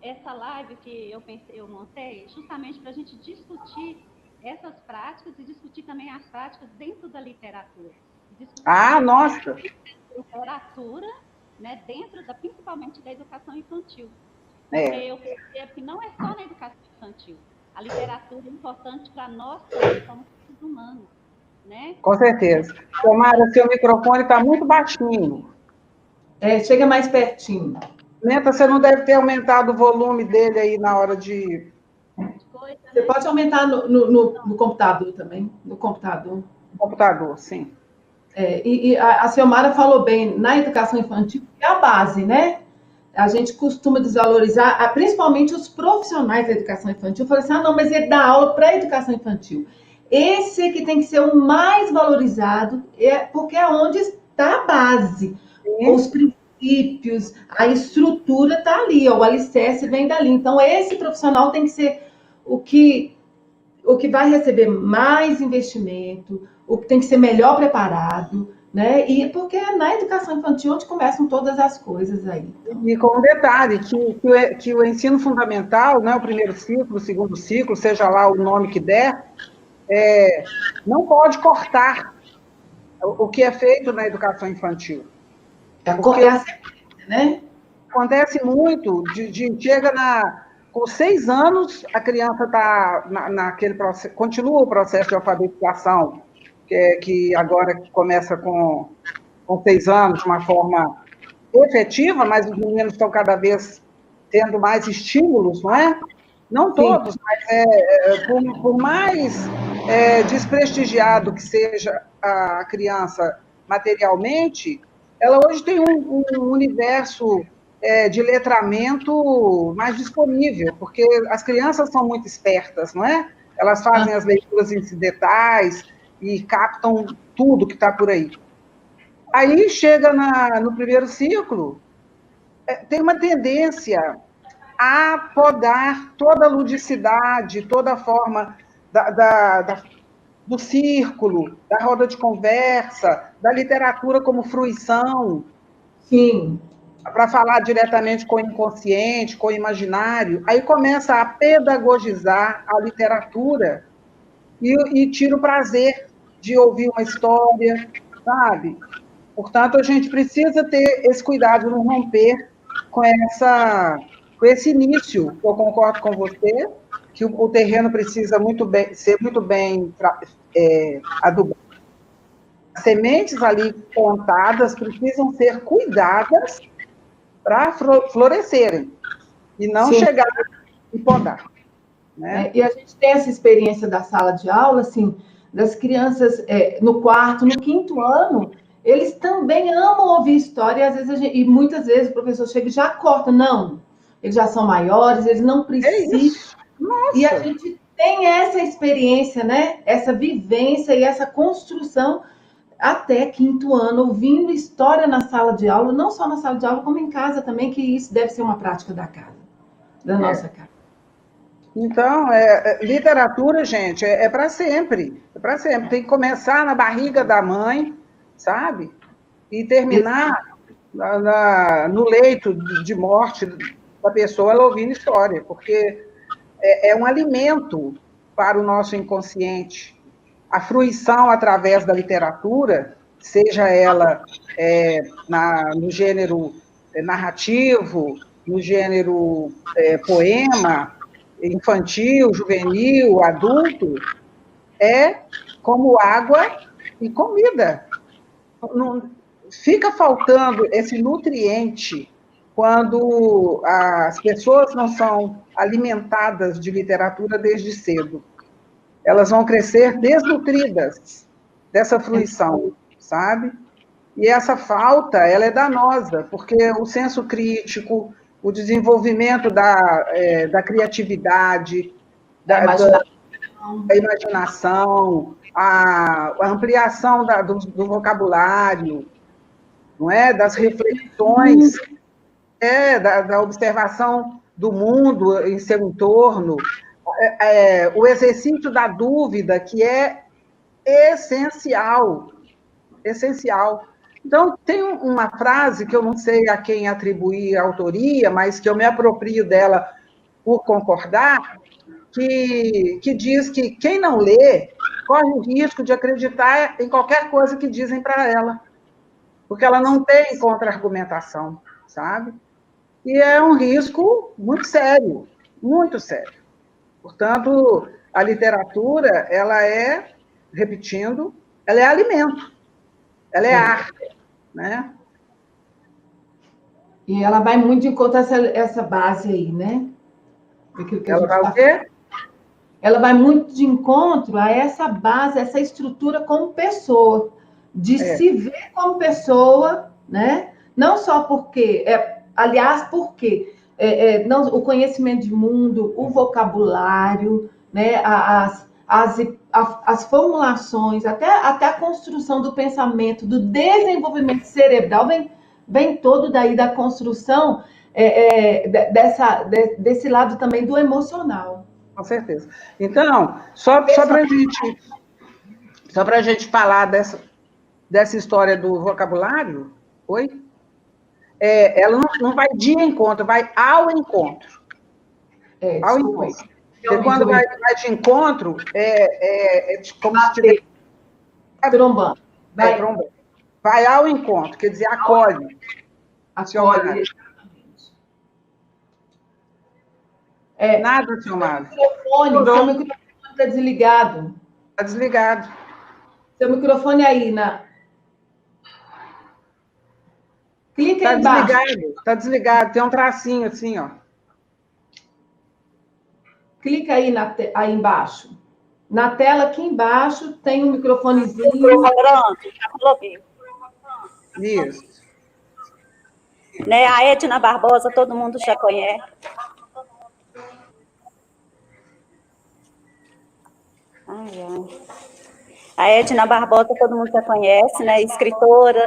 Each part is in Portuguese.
essa live que eu montei justamente para a gente discutir essas práticas e discutir também as práticas dentro da literatura. Nossa! Literatura, né, principalmente da educação infantil. É. Porque eu percebo que não é só na educação infantil. A literatura é importante para nós também, como seres humanos. Né? Com certeza. Tomara, seu microfone está muito baixinho. Chega mais pertinho. Menta, você não deve ter aumentado o volume dele aí na hora de... Você pode aumentar no computador também. No computador. No computador, sim. E a Ciomara falou bem, na educação infantil é a base, né? A gente costuma desvalorizar, principalmente os profissionais da educação infantil. Fala assim, não, mas ele dá aula para a educação infantil. Esse que tem que ser o mais valorizado, porque é onde está a base. Sim. Os princípios, a estrutura está ali, o alicerce vem dali. Então, esse profissional tem que ser o que vai receber mais investimento, o que tem que ser melhor preparado, né? E porque é na educação infantil onde começam todas as coisas aí. Então. E com um detalhe, que o ensino fundamental, né, o primeiro ciclo, o segundo ciclo, seja lá o nome que der, não pode cortar o que é feito na educação infantil. Porque a sequência, né? Acontece muito, chega com 6 anos, a criança está naquele processo, continua o processo de alfabetização, que agora começa com 6 anos, de uma forma efetiva, mas os meninos estão cada vez tendo mais estímulos, não é? Não todos, mas por mais desprestigiado que seja a criança materialmente, ela hoje tem um universo de letramento mais disponível, porque as crianças são muito espertas, não é? Elas fazem as leituras incidentais e captam tudo que está por aí. Aí chega no primeiro ciclo, tem uma tendência a podar toda a ludicidade, toda a forma do círculo, da roda de conversa, da literatura como fruição. Sim. Para falar diretamente com o inconsciente, com o imaginário. Aí começa a pedagogizar a literatura e tira o prazer de ouvir uma história, sabe? Portanto, a gente precisa ter esse cuidado no romper com esse início. Eu concordo com você, que o terreno precisa ser muito bem adubado. As sementes ali plantadas precisam ser cuidadas para florescerem e não Sim. chegar e podar. Né? E a gente tem essa experiência da sala de aula, assim, das crianças no quarto, no quinto ano, eles também amam ouvir história, e às vezes e muitas vezes o professor chega e já corta. Não, eles já são maiores, eles não precisam. E a gente tem essa experiência, né? Essa vivência e essa construção até quinto ano, ouvindo história na sala de aula, não só na sala de aula, como em casa também, que isso deve ser uma prática da casa, da nossa casa. Então, literatura, gente, é para sempre. É para sempre. Tem que começar na barriga da mãe, sabe? E terminar no leito de morte da pessoa, ela ouvindo história, porque é um alimento para o nosso inconsciente. A fruição através da literatura, seja ela no gênero narrativo, no gênero poema, infantil, juvenil, adulto, é como água e comida. Não, fica faltando esse nutriente quando as pessoas não são alimentadas de literatura desde cedo. Elas vão crescer desnutridas dessa fruição, sabe? E essa falta, ela é danosa, porque o senso crítico, o desenvolvimento da criatividade, da imaginação, a ampliação do vocabulário, não é? Das reflexões, da observação do mundo em seu entorno, o exercício da dúvida, que é essencial, essencial. Então, tem uma frase que eu não sei a quem atribuir a autoria, mas que eu me aproprio dela por concordar, que diz que quem não lê corre o risco de acreditar em qualquer coisa que dizem para ela, porque ela não tem contra-argumentação, sabe? E é um risco muito sério, muito sério. Portanto, a literatura, ela é, repetindo, ela é alimento, ela é arte, né? E ela vai muito de encontro a essa base aí, né? Daquilo que a Ela gente vai o está quê? falando. Ela vai muito de encontro a essa base, essa estrutura como pessoa, de se ver como pessoa, né? Não só porque, aliás, porque não, o conhecimento de mundo, o vocabulário, né? As formulações, até a construção do pensamento, do desenvolvimento cerebral, vem todo daí da construção desse lado também do emocional. Com certeza. Então, só para a gente falar dessa história do vocabulário, oi? Ela não vai de encontro, vai ao encontro. Ao Desculpa aí. encontro. Porque quando vai de encontro, como se tivesse... Trombando. Trombando. Vai ao encontro, quer dizer, acolhe. Acolhe. Nada, Silmara. Seu microfone está desligado. Está desligado. Seu microfone aí, clica aí embaixo. Está desligado, tem um tracinho assim, ó. Clica aí, aí embaixo. Na tela aqui embaixo tem um microfonezinho. Pronto, já coloquei. Isso. Né, a Edna Barbosa, todo mundo já conhece. A Edna Barbosa, todo mundo já conhece, né? Escritora,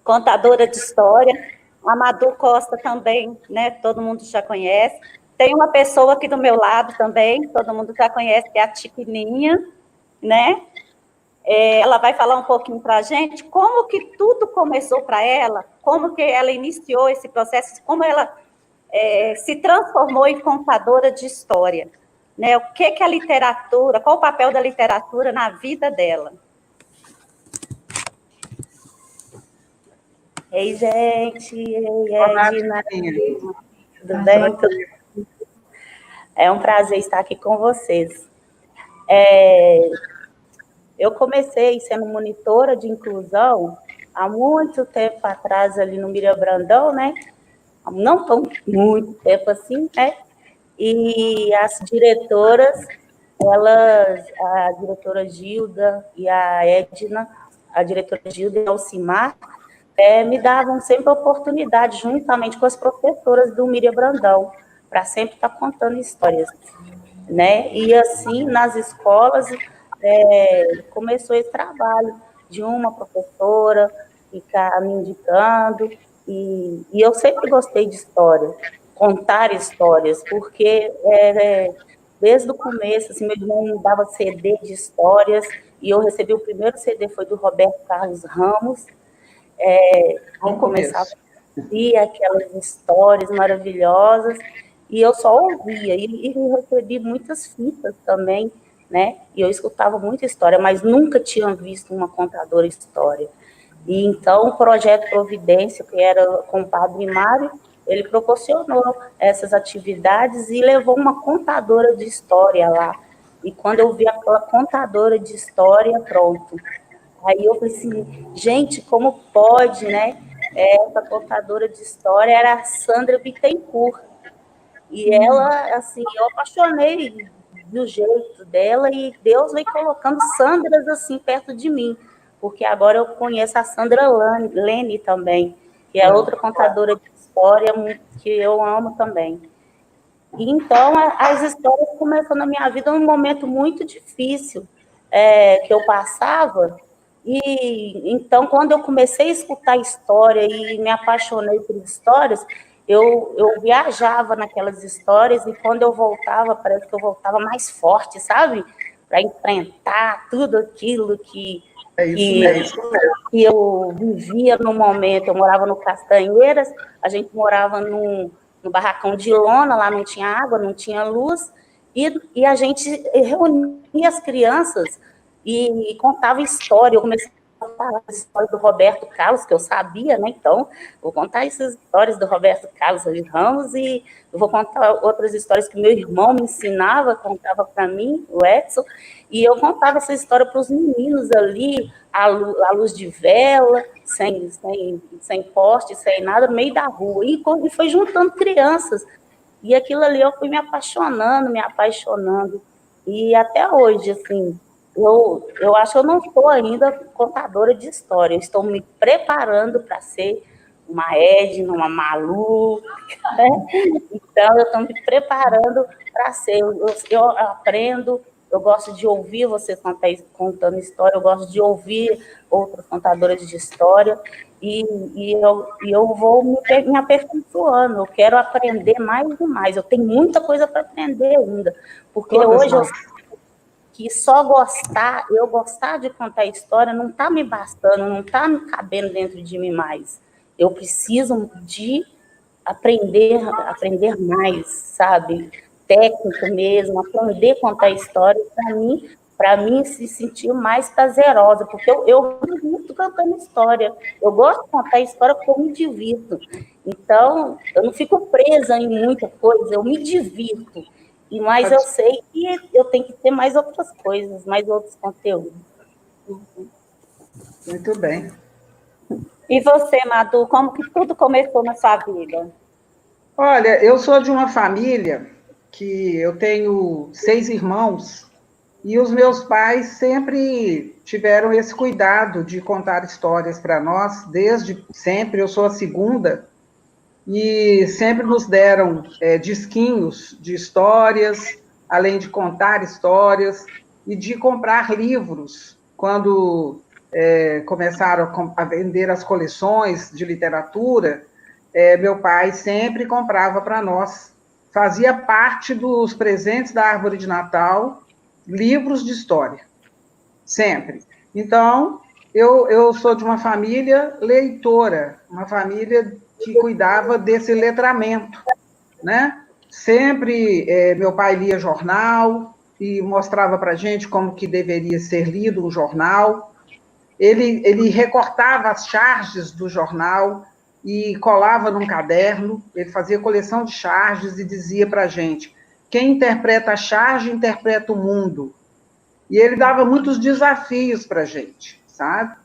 contadora de história. A Madu Costa também, né? Todo mundo já conhece. Tem uma pessoa aqui do meu lado também, todo mundo já conhece, que é a Tiquininha, né? Ela vai falar um pouquinho para a gente como que tudo começou para ela, como que ela iniciou esse processo, como ela se transformou em contadora de história, né? O que a literatura, qual o papel da literatura na vida dela. Ei, gente, Edna, tudo bem? É um prazer estar aqui com vocês. Eu comecei sendo monitora de inclusão há muito tempo atrás, ali no Miriam Brandão, né? Não tão muito tempo assim, né? E as diretoras, a diretora Gilda e a Edna, a diretora Gilda e a Alcimar, me davam sempre a oportunidade, juntamente com as professoras do Miriam Brandão, para sempre estar contando histórias, né? E assim, nas escolas, começou esse trabalho de uma professora ficar me indicando, e eu sempre gostei de história, contar histórias, porque desde o começo, assim, meu irmão me dava CD de histórias, e eu recebi o primeiro CD, foi do Roberto Carlos Ramos, eu começava a ouvir aquelas histórias maravilhosas, e eu só ouvia, e recebi muitas fitas também, né? E eu escutava muita história, mas nunca tinha visto uma contadora de história. E então o projeto Providência, que era com o Padre Mário, ele proporcionou essas atividades e levou uma contadora de história lá. E quando eu vi aquela contadora de história, pronto. Aí eu falei assim, gente, como pode, né? Essa contadora de história era a Sandra Bittencourt. E ela, assim, eu apaixonei do jeito dela, e Deus veio colocando Sandras assim perto de mim, porque agora eu conheço a Sandra Lene também, que é outra contadora de história que eu amo também. E então as histórias começaram na minha vida num momento muito difícil que eu passava, e então quando eu comecei a escutar história e me apaixonei por histórias, eu viajava naquelas histórias, e quando eu voltava, parece que eu voltava mais forte, sabe? para enfrentar tudo aquilo que, É isso mesmo. que eu vivia no momento. Eu morava no Castanheiras, a gente morava no barracão de lona, lá não tinha água, não tinha luz, e a gente reunia as crianças e contava história. Eu comecei a contar as histórias do Roberto Carlos, que eu sabia, né? Então, vou contar essas histórias do Roberto Carlos Ramos e eu vou contar outras histórias que meu irmão me ensinava, contava para mim, o Edson, e eu contava essa história para os meninos ali, à luz de vela, sem poste, sem nada, no meio da rua. E foi juntando crianças. E aquilo ali eu fui me apaixonando, me apaixonando. E até hoje, assim, eu acho que eu não sou ainda contadora de história. Eu estou me preparando para ser uma Edna, uma Malu, né? Então, eu estou me preparando para ser. Eu aprendo, eu gosto de ouvir vocês contando história, eu gosto de ouvir outros contadores de história, eu vou me aperfeiçoando, eu quero aprender mais e mais. Eu tenho muita coisa para aprender ainda, porque Todas hoje nós. eu sei que só eu gostar de contar história não está me bastando, não está me cabendo dentro de mim mais. Eu preciso de aprender mais, sabe? Técnico mesmo, aprender a contar história para mim se sentir mais prazerosa, porque eu me divirto contando história. Eu gosto de contar história porque eu me divirto. Então, eu não fico presa em muita coisa, eu me divirto. Mas eu sei que eu tenho que ter mais outras coisas, mais outros conteúdos. Muito bem. E você, Madu, como que tudo começou na sua vida? Olha, eu sou de uma família que eu tenho 6 irmãos e os meus pais sempre tiveram esse cuidado de contar histórias para nós, desde sempre. Eu sou a segunda e sempre nos deram disquinhos de histórias, além de contar histórias e de comprar livros quando começaram a vender as coleções de literatura. Meu pai sempre comprava para nós. Fazia parte dos presentes da árvore de Natal, livros de história, sempre. Então, eu sou de uma família leitora, uma família que cuidava desse letramento, né? Sempre meu pai lia jornal e mostrava para a gente como que deveria ser lido um jornal. Ele recortava as charges do jornal e colava num caderno, ele fazia coleção de charges e dizia para a gente: quem interpreta a charge, interpreta o mundo. E ele dava muitos desafios para a gente, sabe?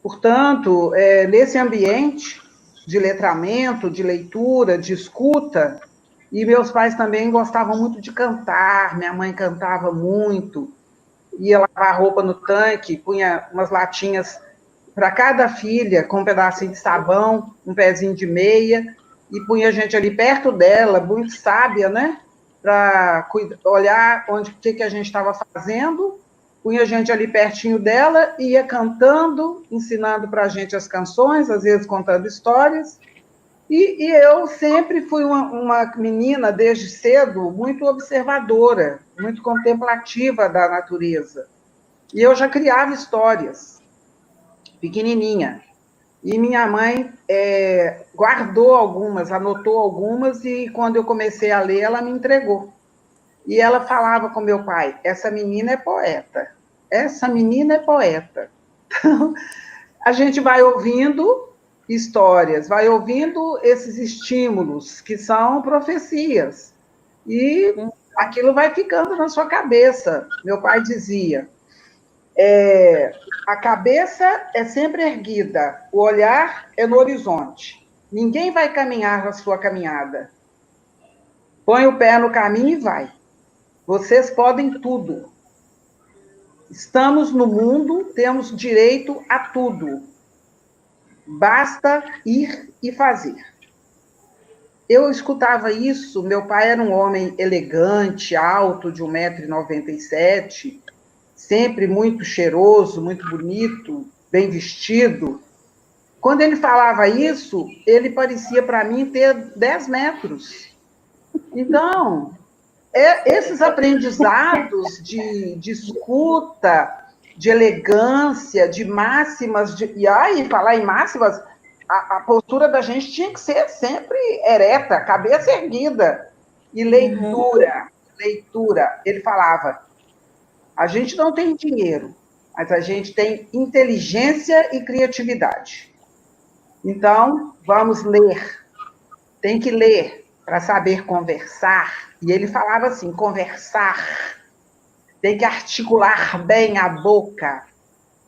Portanto, nesse ambiente de letramento, de leitura, de escuta, e meus pais também gostavam muito de cantar, minha mãe cantava muito, ia lavar roupa no tanque, punha umas latinhas para cada filha, com um pedacinho de sabão, um pezinho de meia, e punha a gente ali perto dela, muito sábia, né? Para olhar o que a gente estava fazendo, punha a gente ali pertinho dela, e ia cantando, ensinando para a gente as canções, às vezes contando histórias. E eu sempre fui uma menina, desde cedo, muito observadora, muito contemplativa da natureza. E eu já criava histórias, pequenininha. E minha mãe guardou algumas, anotou algumas, e quando eu comecei a ler, ela me entregou. E ela falava com meu pai: essa menina é poeta, essa menina é poeta. Então, a gente vai ouvindo histórias, vai ouvindo esses estímulos, que são profecias, e aquilo vai ficando na sua cabeça. Meu pai dizia: a cabeça é sempre erguida, o olhar é no horizonte. Ninguém vai caminhar a sua caminhada. Põe o pé no caminho e vai. Vocês podem tudo. Estamos no mundo, temos direito a tudo. Basta ir e fazer. Eu escutava isso, meu pai era um homem elegante, alto, de 1,97 m, sempre muito cheiroso, muito bonito, bem vestido. Quando ele falava isso, ele parecia para mim ter 10 metros. Então, esses aprendizados de escuta, de elegância, de máximas, e aí, falar em máximas, a postura da gente tinha que ser sempre ereta, cabeça erguida. E leitura, leitura. Ele falava, a gente não tem dinheiro, mas a gente tem inteligência e criatividade. Então, vamos ler. Tem que ler para saber conversar. E ele falava assim, conversar. Tem que articular bem a boca.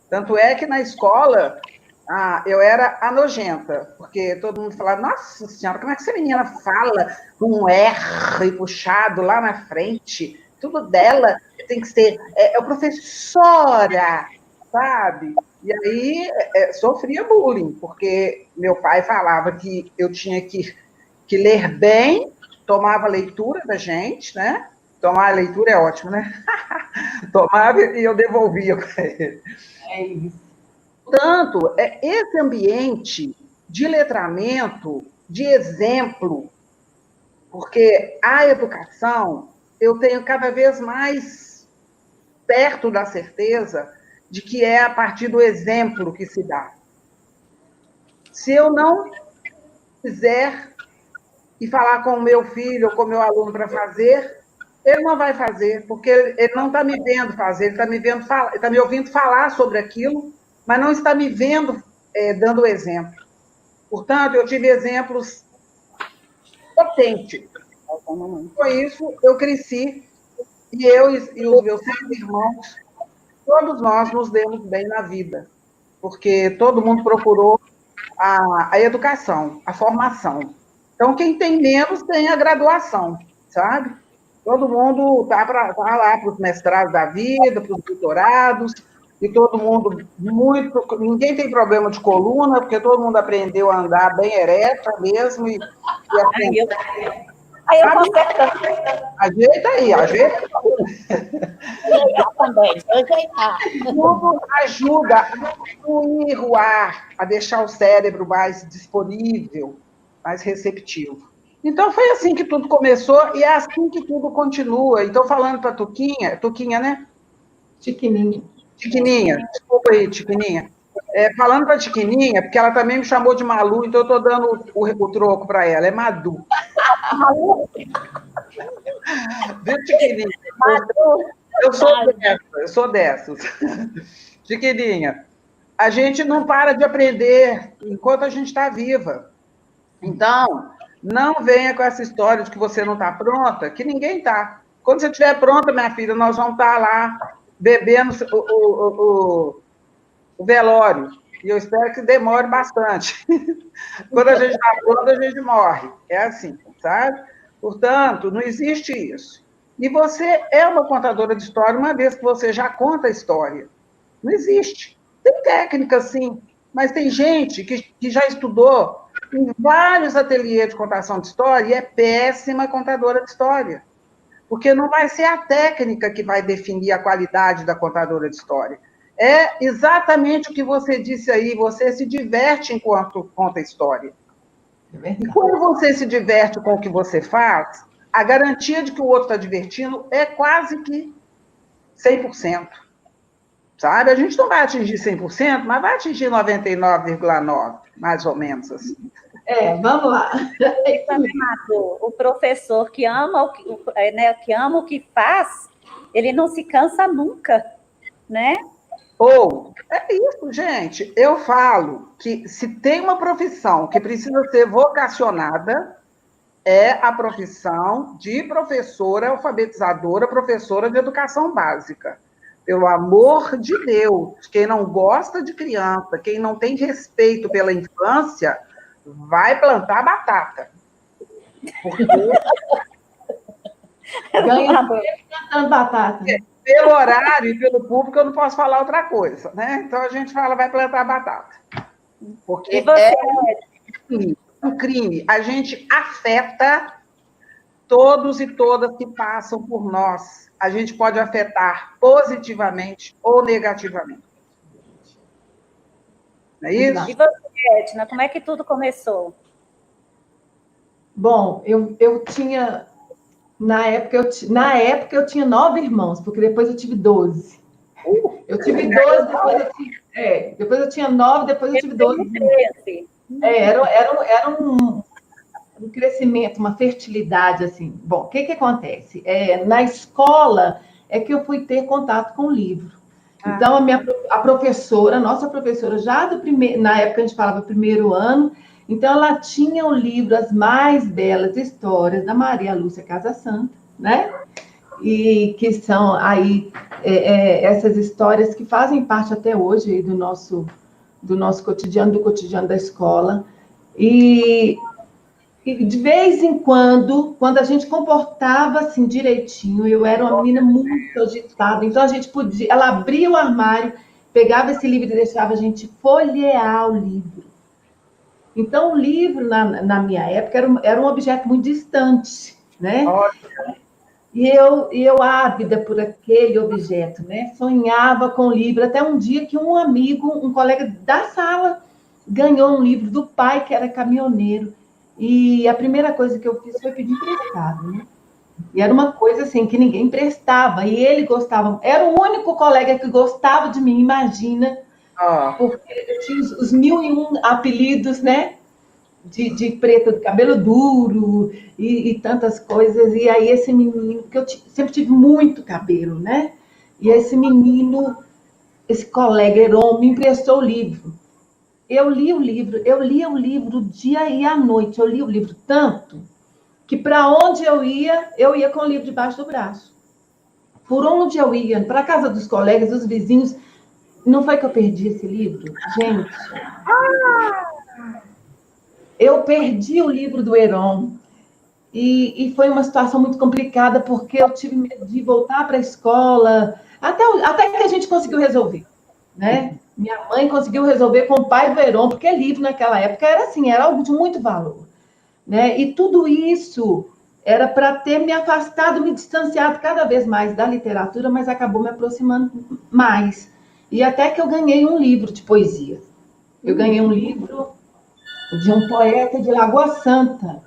Tanto é que na escola, eu era a nojenta, porque todo mundo falava, nossa senhora, como é que essa menina fala com um R puxado lá na frente? Tudo dela tem que ser, professora, sabe? E aí sofria bullying, porque meu pai falava que eu tinha que ler bem, tomava leitura da gente, né? Tomar a leitura é ótimo, né? Tomava e eu devolvia para ele. É isso. Portanto, esse ambiente de letramento, de exemplo, porque a educação, eu tenho cada vez mais perto da certeza de que é a partir do exemplo que se dá. Se eu não fizer e falar com o meu filho ou com o meu aluno para fazer, ele não vai fazer, porque ele não está me vendo fazer, ele está me vendo falar, está me ouvindo falar sobre aquilo, mas não está me vendo dando exemplo. Portanto, eu tive exemplos potentes. Com isso, eu cresci, e eu e os meus 6 irmãos, todos nós nos demos bem na vida, porque todo mundo procurou a educação, a formação. Então, quem tem menos tem a graduação, sabe? Todo mundo tá lá para os mestrados da vida, para os doutorados, e todo mundo muito. Ninguém tem problema de coluna, porque todo mundo aprendeu a andar bem ereta mesmo. Aí eu conserto. Ajeita aí, ajeita. Eu também, ajeitar. Tudo ajuda a fluir o ar, a deixar o cérebro mais disponível, mais receptivo. Então, foi assim que tudo começou e é assim que tudo continua. Então, falando para a Tuquinha, né? Tiquininha. Tiquininha, desculpa aí, Tiquininha. Falando para a Tiquininha, porque ela também me chamou de Malu, então eu estou dando o troco para ela, é Madu. Viu, Tiquininha? Madu. Eu sou dessas. Tiquininha, a gente não para de aprender enquanto a gente está viva. Então, não venha com essa história de que você não está pronta, que ninguém está. Quando você estiver pronta, minha filha, nós vamos estar lá bebendo o velório. E eu espero que demore bastante. Quando a gente está pronta, a gente morre. É assim, sabe? Portanto, não existe isso. E você é uma contadora de história uma vez que você já conta a história. Não existe. Tem técnica, sim, mas tem gente que já estudou em vários ateliês de contação de história e é péssima contadora de história. Porque não vai ser a técnica que vai definir a qualidade da contadora de história. É exatamente o que você disse aí, você se diverte enquanto conta a história. E quando você se diverte com o que você faz, a garantia de que o outro está divertindo é quase que 100%. Sabe? A gente não vai atingir 100%, mas vai atingir 99,9%, mais ou menos assim. Vamos lá. O professor que ama que ama o que faz, ele não se cansa nunca, né? É isso, gente. Eu falo que se tem uma profissão que precisa ser vocacionada, é a profissão de professora alfabetizadora, professora de educação básica. Pelo amor de Deus, quem não gosta de criança, quem não tem respeito pela infância, vai plantar batata. Porque... Ganha plantando batata. Pelo horário e pelo público, eu não posso falar outra coisa, né? Então, a gente fala, vai plantar batata. Porque é um crime. A gente afeta todos e todas que passam por nós. A gente pode afetar positivamente ou negativamente. Não é isso? E você, Edna, como é que tudo começou? Bom, eu tinha Na época eu tinha 9 irmãos, porque depois eu tive 12. Eu tive 12, depois eu tinha 9, depois eu tive 12. Era um crescimento, uma fertilidade, assim. Bom, o que acontece? Na escola é que eu fui ter contato com o livro. Então, a professora, nossa professora, já do primeiro, na época a gente falava primeiro ano, então ela tinha o livro As Mais Belas Histórias, da Maria Lúcia Casa Santa, né? E que são aí essas histórias que fazem parte até hoje do nosso cotidiano, do cotidiano da escola. E de vez em quando a gente comportava assim direitinho, eu era uma menina muito agitada, então a gente podia, ela abria o armário, pegava esse livro e deixava a gente folhear o livro. Então o livro, na minha época, era um objeto muito distante, né? E eu ávida por aquele objeto, né? Sonhava com o livro, até um dia que um amigo, um colega da sala, ganhou um livro do pai, que era caminhoneiro. E a primeira coisa que eu fiz foi pedir emprestado, né? E era uma coisa assim que ninguém emprestava. E ele gostava, era o único colega que gostava de mim, imagina, porque eu tinha os 1001 apelidos, né? De preto, de cabelo duro e tantas coisas. E aí esse menino, que eu sempre tive muito cabelo, né? E esse menino, esse colega Heron, me emprestou o livro. Eu lia o livro dia e à noite. Eu lia o livro tanto que para onde eu ia com o livro debaixo do braço. Por onde eu ia, para a casa dos colegas, dos vizinhos, não foi que eu perdi esse livro? Gente, eu perdi o livro do Heron. E foi uma situação muito complicada, porque eu tive medo de voltar para a escola, até que a gente conseguiu resolver, né? Minha mãe conseguiu resolver com o pai do Heron, porque livro naquela época era assim, era algo de muito valor, né? E tudo isso era para ter me afastado, me distanciado cada vez mais da literatura, mas acabou me aproximando mais. E até que eu ganhei um livro de poesia. Eu ganhei um livro de um poeta de Lagoa Santa.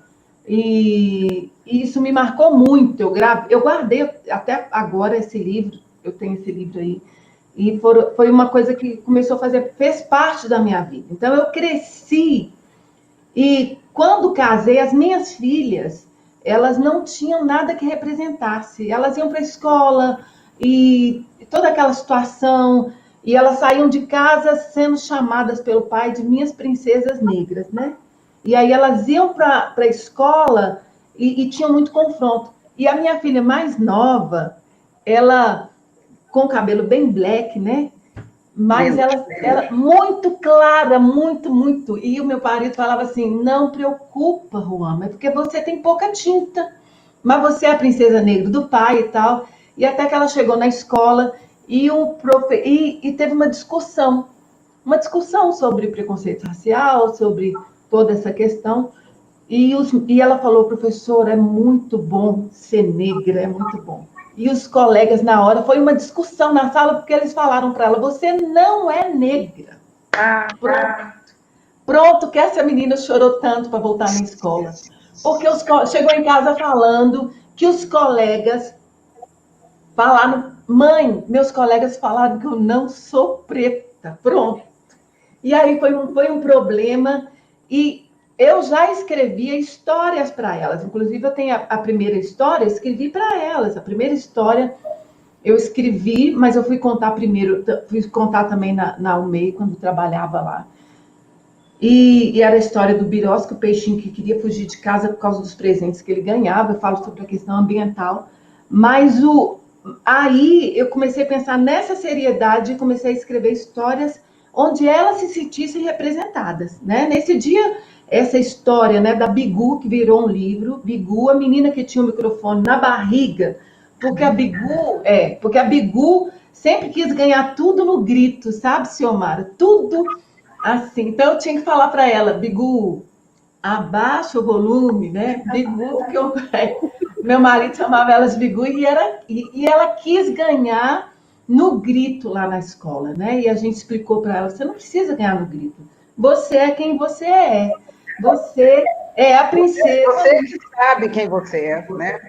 E isso me marcou muito. Eu guardei até agora esse livro, eu tenho esse livro aí. E foi uma coisa que começou a fez parte da minha vida. Então, eu cresci. E quando casei, as minhas filhas, elas não tinham nada que representasse. Elas iam para a escola e toda aquela situação. E elas saíam de casa sendo chamadas pelo pai de minhas princesas negras, né? E aí elas iam para a escola e tinham muito confronto. E a minha filha mais nova, ela com o cabelo bem black, né? Mas ela muito clara, muito, muito. E o meu marido falava assim, não preocupa, Ruama, é porque você tem pouca tinta. Mas você é a princesa negra do pai e tal. E até que ela chegou na escola e teve uma discussão sobre preconceito racial, sobre toda essa questão. E ela falou, professor, é muito bom ser negra, é muito bom. E os colegas, na hora, foi uma discussão na sala, porque eles falaram para ela, você não é negra. Pronto, que essa menina chorou tanto para voltar na escola. Porque chegou em casa falando que os colegas falaram, mãe, meus colegas falaram que eu não sou preta. Pronto. E aí foi um problema, e eu já escrevia histórias para elas. Inclusive, eu tenho a primeira história, escrevi para elas. A primeira história eu escrevi, mas eu fui contar primeiro, fui contar também na UMEI, quando trabalhava lá. E era a história do Birosca, o peixinho que queria fugir de casa por causa dos presentes que ele ganhava. Eu falo sobre a questão ambiental. Mas aí eu comecei a pensar nessa seriedade e comecei a escrever histórias onde elas se sentissem representadas, né? Nesse dia, essa história, né, da Bigu, que virou um livro, Bigu, a menina que tinha o microfone na barriga, porque a Bigu sempre quis ganhar tudo no grito, sabe, Ciomara? Tudo assim. Então eu tinha que falar para ela, Bigu, abaixa o volume, né? Bigu, porque meu marido chamava ela de Bigu e ela quis ganhar no grito lá na escola, né? E a gente explicou para ela, você não precisa ganhar no grito. Você é quem você é. Você é a princesa. Você que sabe quem você é, né?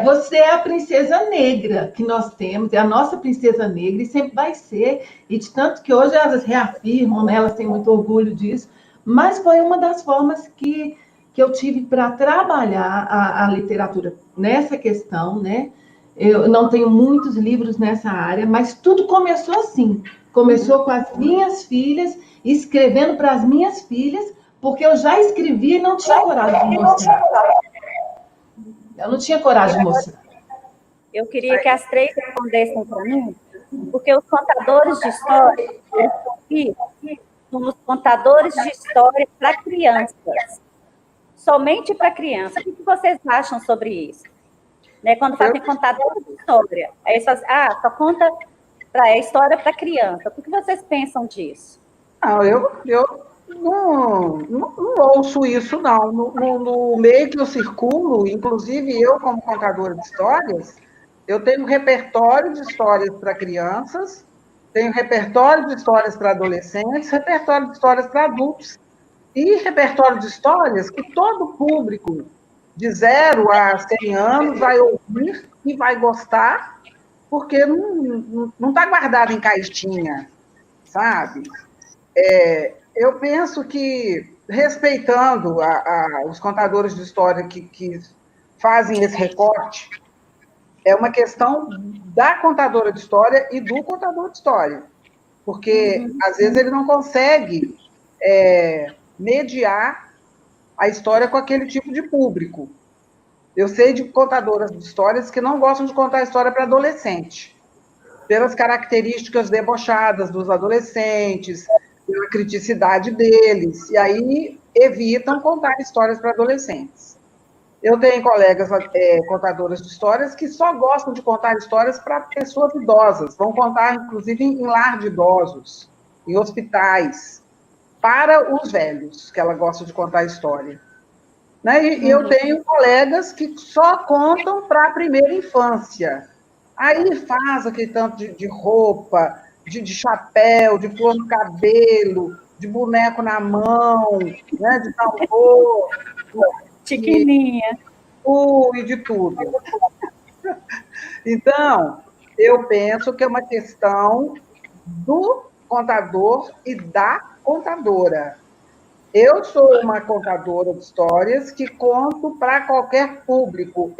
Você é a princesa negra que nós temos, é a nossa princesa negra e sempre vai ser. E de tanto que hoje elas reafirmam, né, elas têm muito orgulho disso, mas foi uma das formas que eu tive para trabalhar a literatura nessa questão, né? Eu não tenho muitos livros nessa área, mas tudo começou assim. Começou com as minhas filhas, escrevendo para as minhas filhas, porque eu já escrevia e não tinha coragem de mostrar. Eu não tinha coragem de mostrar. Eu queria que as três respondessem para mim, porque os contadores de história, eles estão aqui, somos contadores de história para crianças. Somente para criança. O que vocês acham sobre isso? Né, quando fazem contadores de história, aí eles fazem, só conta a história para criança. O que vocês pensam disso? Não, eu não ouço isso, não. No meio que eu circulo, inclusive eu, como contadora de histórias, eu tenho um repertório de histórias para crianças, tenho repertório de histórias para adolescentes, repertório de histórias para adultos, e repertório de histórias que todo público de 0 a 100 anos vai ouvir e vai gostar, porque não está guardado em caixinha, sabe? Eu penso que, respeitando os contadores de história que fazem esse recorte, é uma questão da contadora de história e do contador de história, porque, às vezes, ele não consegue mediar a história com aquele tipo de público. Eu sei de contadoras de histórias que não gostam de contar história para adolescente, pelas características debochadas dos adolescentes, pela criticidade deles, e aí evitam contar histórias para adolescentes. Eu tenho colegas contadoras de histórias que só gostam de contar histórias para pessoas idosas, vão contar, inclusive, em lar de idosos, em hospitais, para os velhos, que ela gosta de contar história. Né? E eu tenho colegas que só contam para a primeira infância. Aí faz aquele tanto de roupa, de chapéu, de flor no cabelo, de boneco na mão, né? De tambor, Chiquininha. e de tudo. Então, eu penso que é uma questão do contador e da contadora. Eu sou uma contadora de histórias que conto para qualquer público.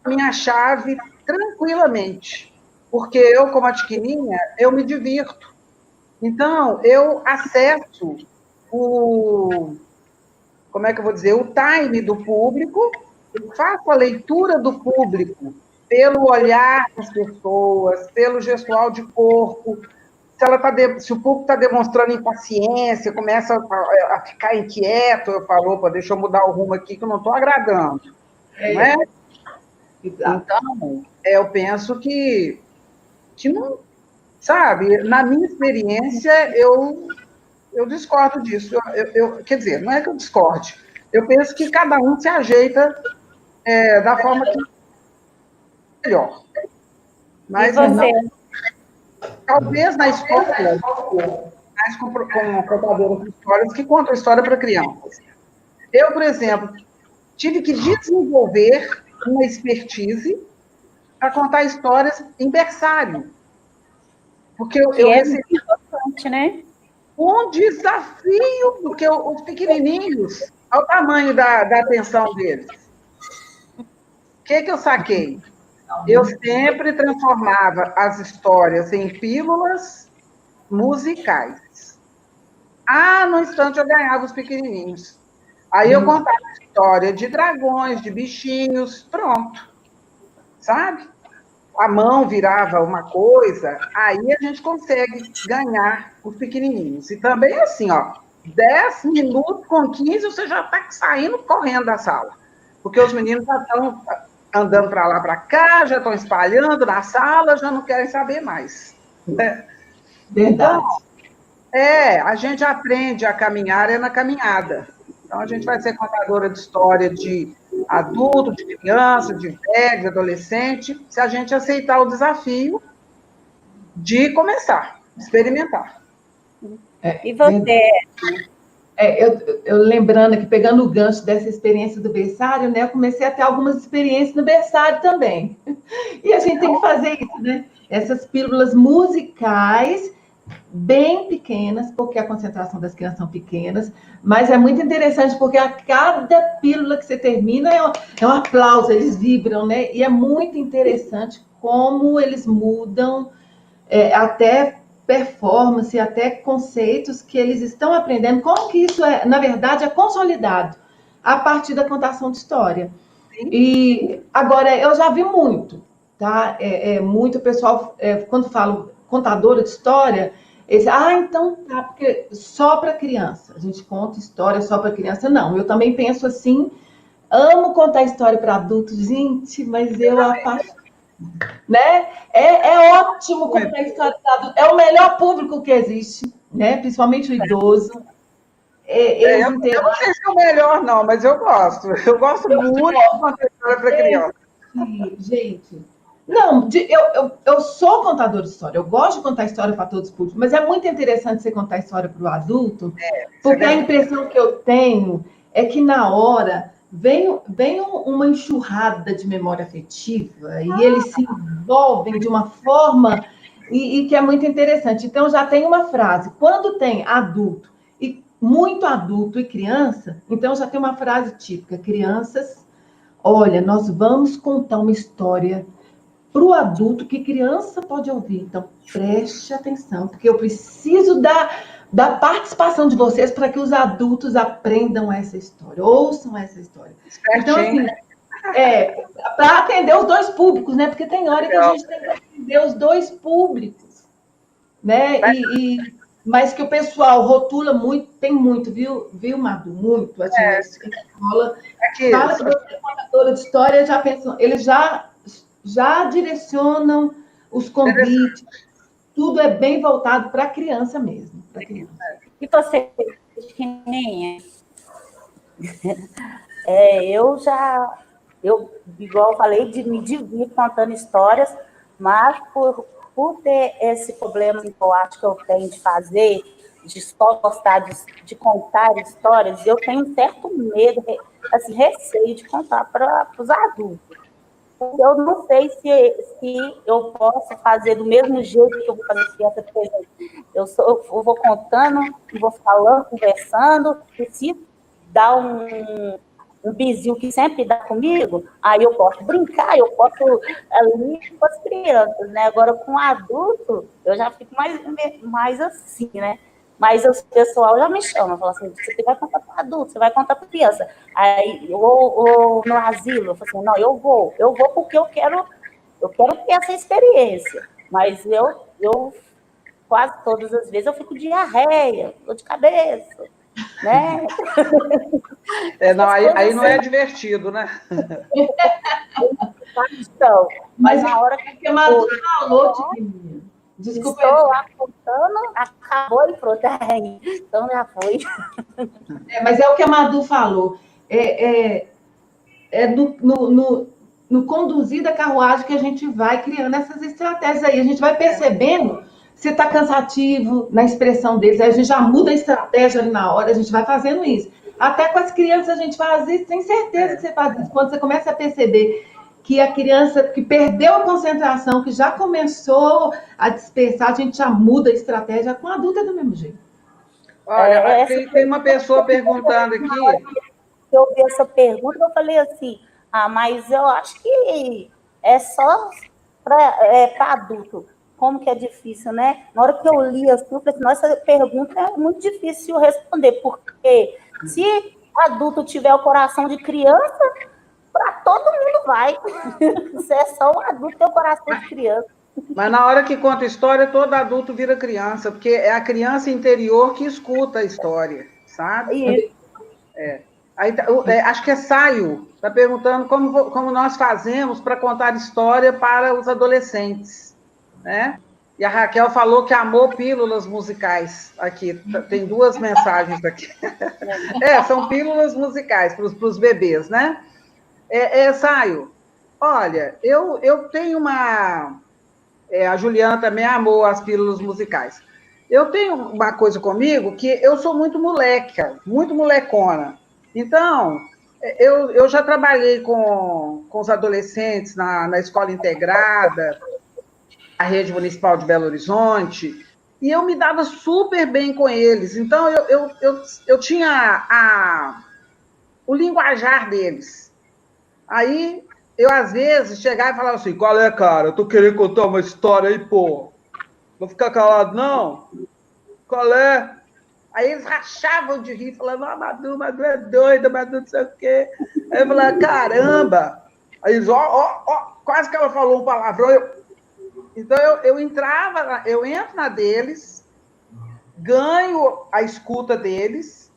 Minha chave tranquilamente, porque eu, como a Tiquininha, eu me divirto. Então, eu acesso como é que eu vou dizer, o time do público, eu faço a leitura do público pelo olhar das pessoas, pelo gestual de corpo. Se o público está demonstrando impaciência, começa a ficar inquieto, eu falo, opa, deixa eu mudar o rumo aqui que eu não estou agradando. Não é? Então, eu penso que não, sabe, na minha experiência, eu discordo disso. Quer dizer, não é que eu discorde, eu penso que cada um se ajeita da forma que é melhor. Mas, talvez na escola, mais com contadoras de histórias que contam história para crianças. Eu, por exemplo, tive que desenvolver uma expertise para contar histórias em berçário. Porque eu recebi importante, né? Um desafio, porque os pequenininhos, ao tamanho da atenção deles. O que eu saquei? Eu sempre transformava as histórias em pílulas musicais. No instante eu ganhava os pequenininhos. Aí eu contava a história de dragões, de bichinhos, pronto. Sabe? A mão virava uma coisa, aí a gente consegue ganhar os pequenininhos. E também assim, 10 minutos com 15, você já está saindo correndo da sala. Porque os meninos já estão andando para lá, para cá, já estão espalhando na sala, já não querem saber mais. Verdade. Então, a gente aprende a caminhar na caminhada. Então, a gente vai ser contadora de história de adulto, de criança, de velho, de adolescente, se a gente aceitar o desafio de começar, experimentar. E você? Eu lembrando aqui, pegando o gancho dessa experiência do berçário, né? Eu comecei a ter algumas experiências no berçário também. E a gente tem que fazer isso, né? Essas pílulas musicais bem pequenas, porque a concentração das crianças são pequenas, mas é muito interessante, porque a cada pílula que você termina é um aplauso, eles vibram, né? E é muito interessante como eles mudam até performance, até conceitos que eles estão aprendendo, como que isso na verdade, é consolidado a partir da contação de história. E agora, eu já vi muito, tá? Muito pessoal, quando falo contadora de história, eles, então tá, porque só para criança, a gente conta história só para criança. Não, eu também penso assim, amo contar história para adultos, gente, mas eu apaixono, né? É ótimo contar história para adultos, é o melhor público que existe, né? Principalmente o idoso. Eu não sei se é o melhor, não, mas eu gosto. Eu gosto muito de contar história para criança. Gente, não, eu sou contador de história, eu gosto de contar história para todos os públicos, mas é muito interessante você contar história para o adulto, porque a impressão que eu tenho é que na hora vem uma enxurrada de memória afetiva e eles se envolvem de uma forma e que é muito interessante. Então, já tem uma frase, quando tem adulto, e muito adulto e criança, então já tem uma frase típica, crianças, olha, nós vamos contar uma história para o adulto que criança pode ouvir. Então, preste atenção, porque eu preciso da participação de vocês para que os adultos aprendam essa história, ouçam essa história. Então, assim, para atender os dois públicos, né? Porque tem hora que a gente tem que atender os dois públicos, né? Mas que o pessoal rotula muito, tem muito, viu, Madu? Muito. Assim, a escola fala que você é contadora de história, já pensam, eles já direcionam os convites, tudo é bem voltado para a criança mesmo. Pra criança. E você, Chininha? Igual eu falei, de me dividir contando histórias, mas por ter esse problema que eu acho que eu tenho de fazer, de só gostar de contar histórias, eu tenho um certo medo, assim, receio de contar para os adultos. Eu não sei se eu posso fazer do mesmo jeito que eu vou fazer criança, por exemplo. Eu vou contando, vou falando, conversando, e se dá um bizil que sempre dá comigo, aí eu posso brincar, eu posso ali com as crianças, né? Agora, com adulto, eu já fico mais assim, né? Mas o pessoal já me chama, fala assim, você vai contar para adulto, você vai contar para criança. Aí, ou no asilo, eu falo assim, não, eu vou porque eu quero ter essa experiência. Mas eu quase todas as vezes eu fico diarreia, dor de cabeça, né? Não, aí não é divertido, né? Então, mas na hora que a Madu falou, Tiquinha, desculpa. Estou lá contando, acabou e pronto. Então já foi. Mas é o que a Madu falou. No conduzir da carruagem que a gente vai criando essas estratégias aí. A gente vai percebendo se está cansativo na expressão deles. Aí a gente já muda a estratégia ali na hora, a gente vai fazendo isso. Até com as crianças a gente faz isso, tem certeza que você faz isso. Quando você começa a perceber que a criança que perdeu a concentração, que já começou a dispersar, a gente já muda a estratégia. Com a adulta é do mesmo jeito. Olha, tem uma pessoa perguntando aqui. Eu ouvi essa pergunta, eu falei assim, mas eu acho que é só para adulto. Como que é difícil, né? Na hora que eu li assim, eu falei assim, nossa, essa pergunta é muito difícil responder, porque se adulto tiver o coração de criança, para todo mundo vai. Se é só um adulto ter o coração de criança. Mas na hora que conta história, todo adulto vira criança, porque é a criança interior que escuta a história, sabe? Acho que é Saio, está perguntando como nós fazemos para contar história para os adolescentes, né? E a Raquel falou que amou pílulas musicais aqui. Tem duas mensagens aqui. São pílulas musicais para os bebês, né? Saio, olha, eu tenho uma... a Juliana também amou as pílulas musicais. Eu tenho uma coisa comigo que eu sou muito moleca, muito molecona. Então, eu já trabalhei com os adolescentes na escola integrada, a rede municipal de Belo Horizonte, e eu me dava super bem com eles. Então, eu tinha o linguajar deles. Aí, eu, às vezes, chegava e falava assim, qual é, cara? Eu tô querendo contar uma história aí, pô. Vou ficar calado, não? Qual é? Aí eles rachavam de rir, falando, Madu é doida, Madu não sei o quê. Aí eu falava, caramba! Aí eles, ó, quase que ela falou um palavrão. Então eu entrava, eu entro na deles, ganho a escuta deles,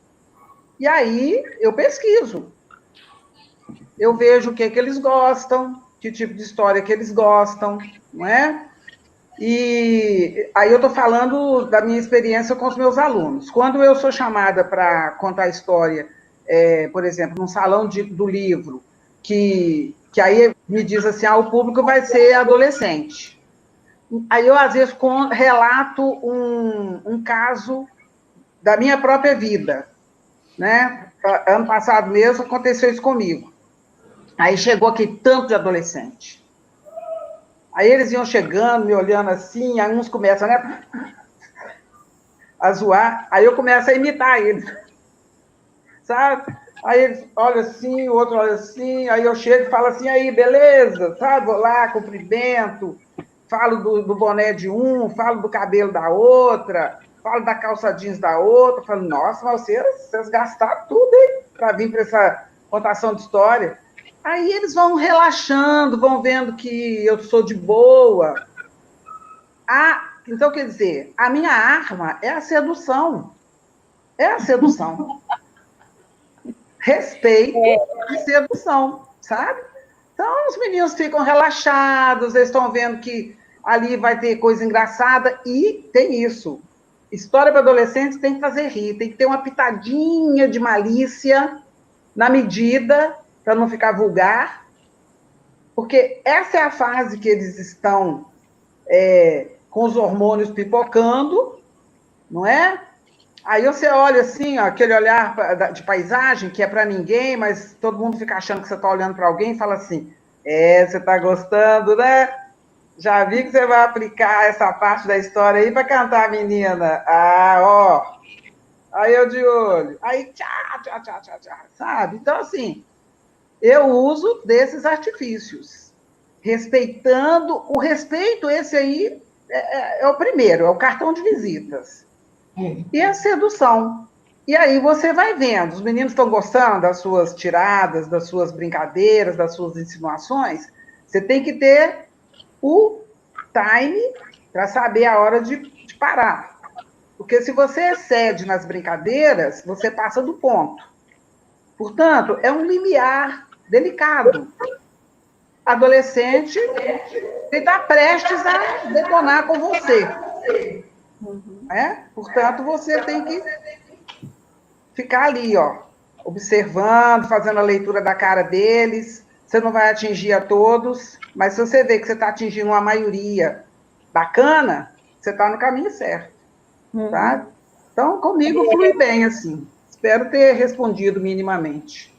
e aí eu pesquiso. Eu vejo o que eles gostam, que tipo de história que eles gostam, não é? E aí eu estou falando da minha experiência com os meus alunos. Quando eu sou chamada para contar história, por exemplo, num salão do livro, que aí me diz assim, o público vai ser adolescente. Aí eu, às vezes, relato um caso da minha própria vida, né? Ano passado mesmo aconteceu isso comigo. Aí chegou aqui tanto de adolescente. Aí eles iam chegando, me olhando assim, aí uns começam, né, a zoar, aí eu começo a imitar eles, sabe? Aí eles olham assim, o outro olha assim, aí eu chego e falo assim, aí, beleza, sabe? Vou lá, cumprimento, falo do boné de um, falo do cabelo da outra, falo da calça jeans da outra, falo, nossa, mas vocês gastaram tudo, hein, para vir para essa contação de história. Aí eles vão relaxando, vão vendo que eu sou de boa. Então, quer dizer, a minha arma é a sedução. É a sedução. Respeito e sedução, sabe? Então, os meninos ficam relaxados, eles estão vendo que ali vai ter coisa engraçada, e tem isso. História para adolescentes tem que fazer rir, tem que ter uma pitadinha de malícia na medida, para não ficar vulgar, porque essa é a fase que eles estão com os hormônios pipocando, não é? Aí você olha assim, ó, aquele olhar de paisagem que é para ninguém, mas todo mundo fica achando que você está olhando para alguém e fala assim, você está gostando, né? Já vi que você vai aplicar essa parte da história aí para cantar, menina. Ó. Aí eu de olho. Aí, tchá, sabe? Então, assim, eu uso desses artifícios, respeitando, o respeito esse aí é o primeiro, é o cartão de visitas. E a sedução. E aí você vai vendo, os meninos estão gostando das suas tiradas, das suas brincadeiras, das suas insinuações, você tem que ter o time para saber a hora de parar. Porque se você excede nas brincadeiras, você passa do ponto. Portanto, é um limiar delicado. Adolescente, ele está prestes a detonar com você. Portanto, você tem que ficar ali, ó, observando, fazendo a leitura da cara deles. Você não vai atingir a todos, mas se você vê que você está atingindo uma maioria bacana, você está no caminho certo, tá? Então, comigo flui bem, assim. Espero ter respondido minimamente.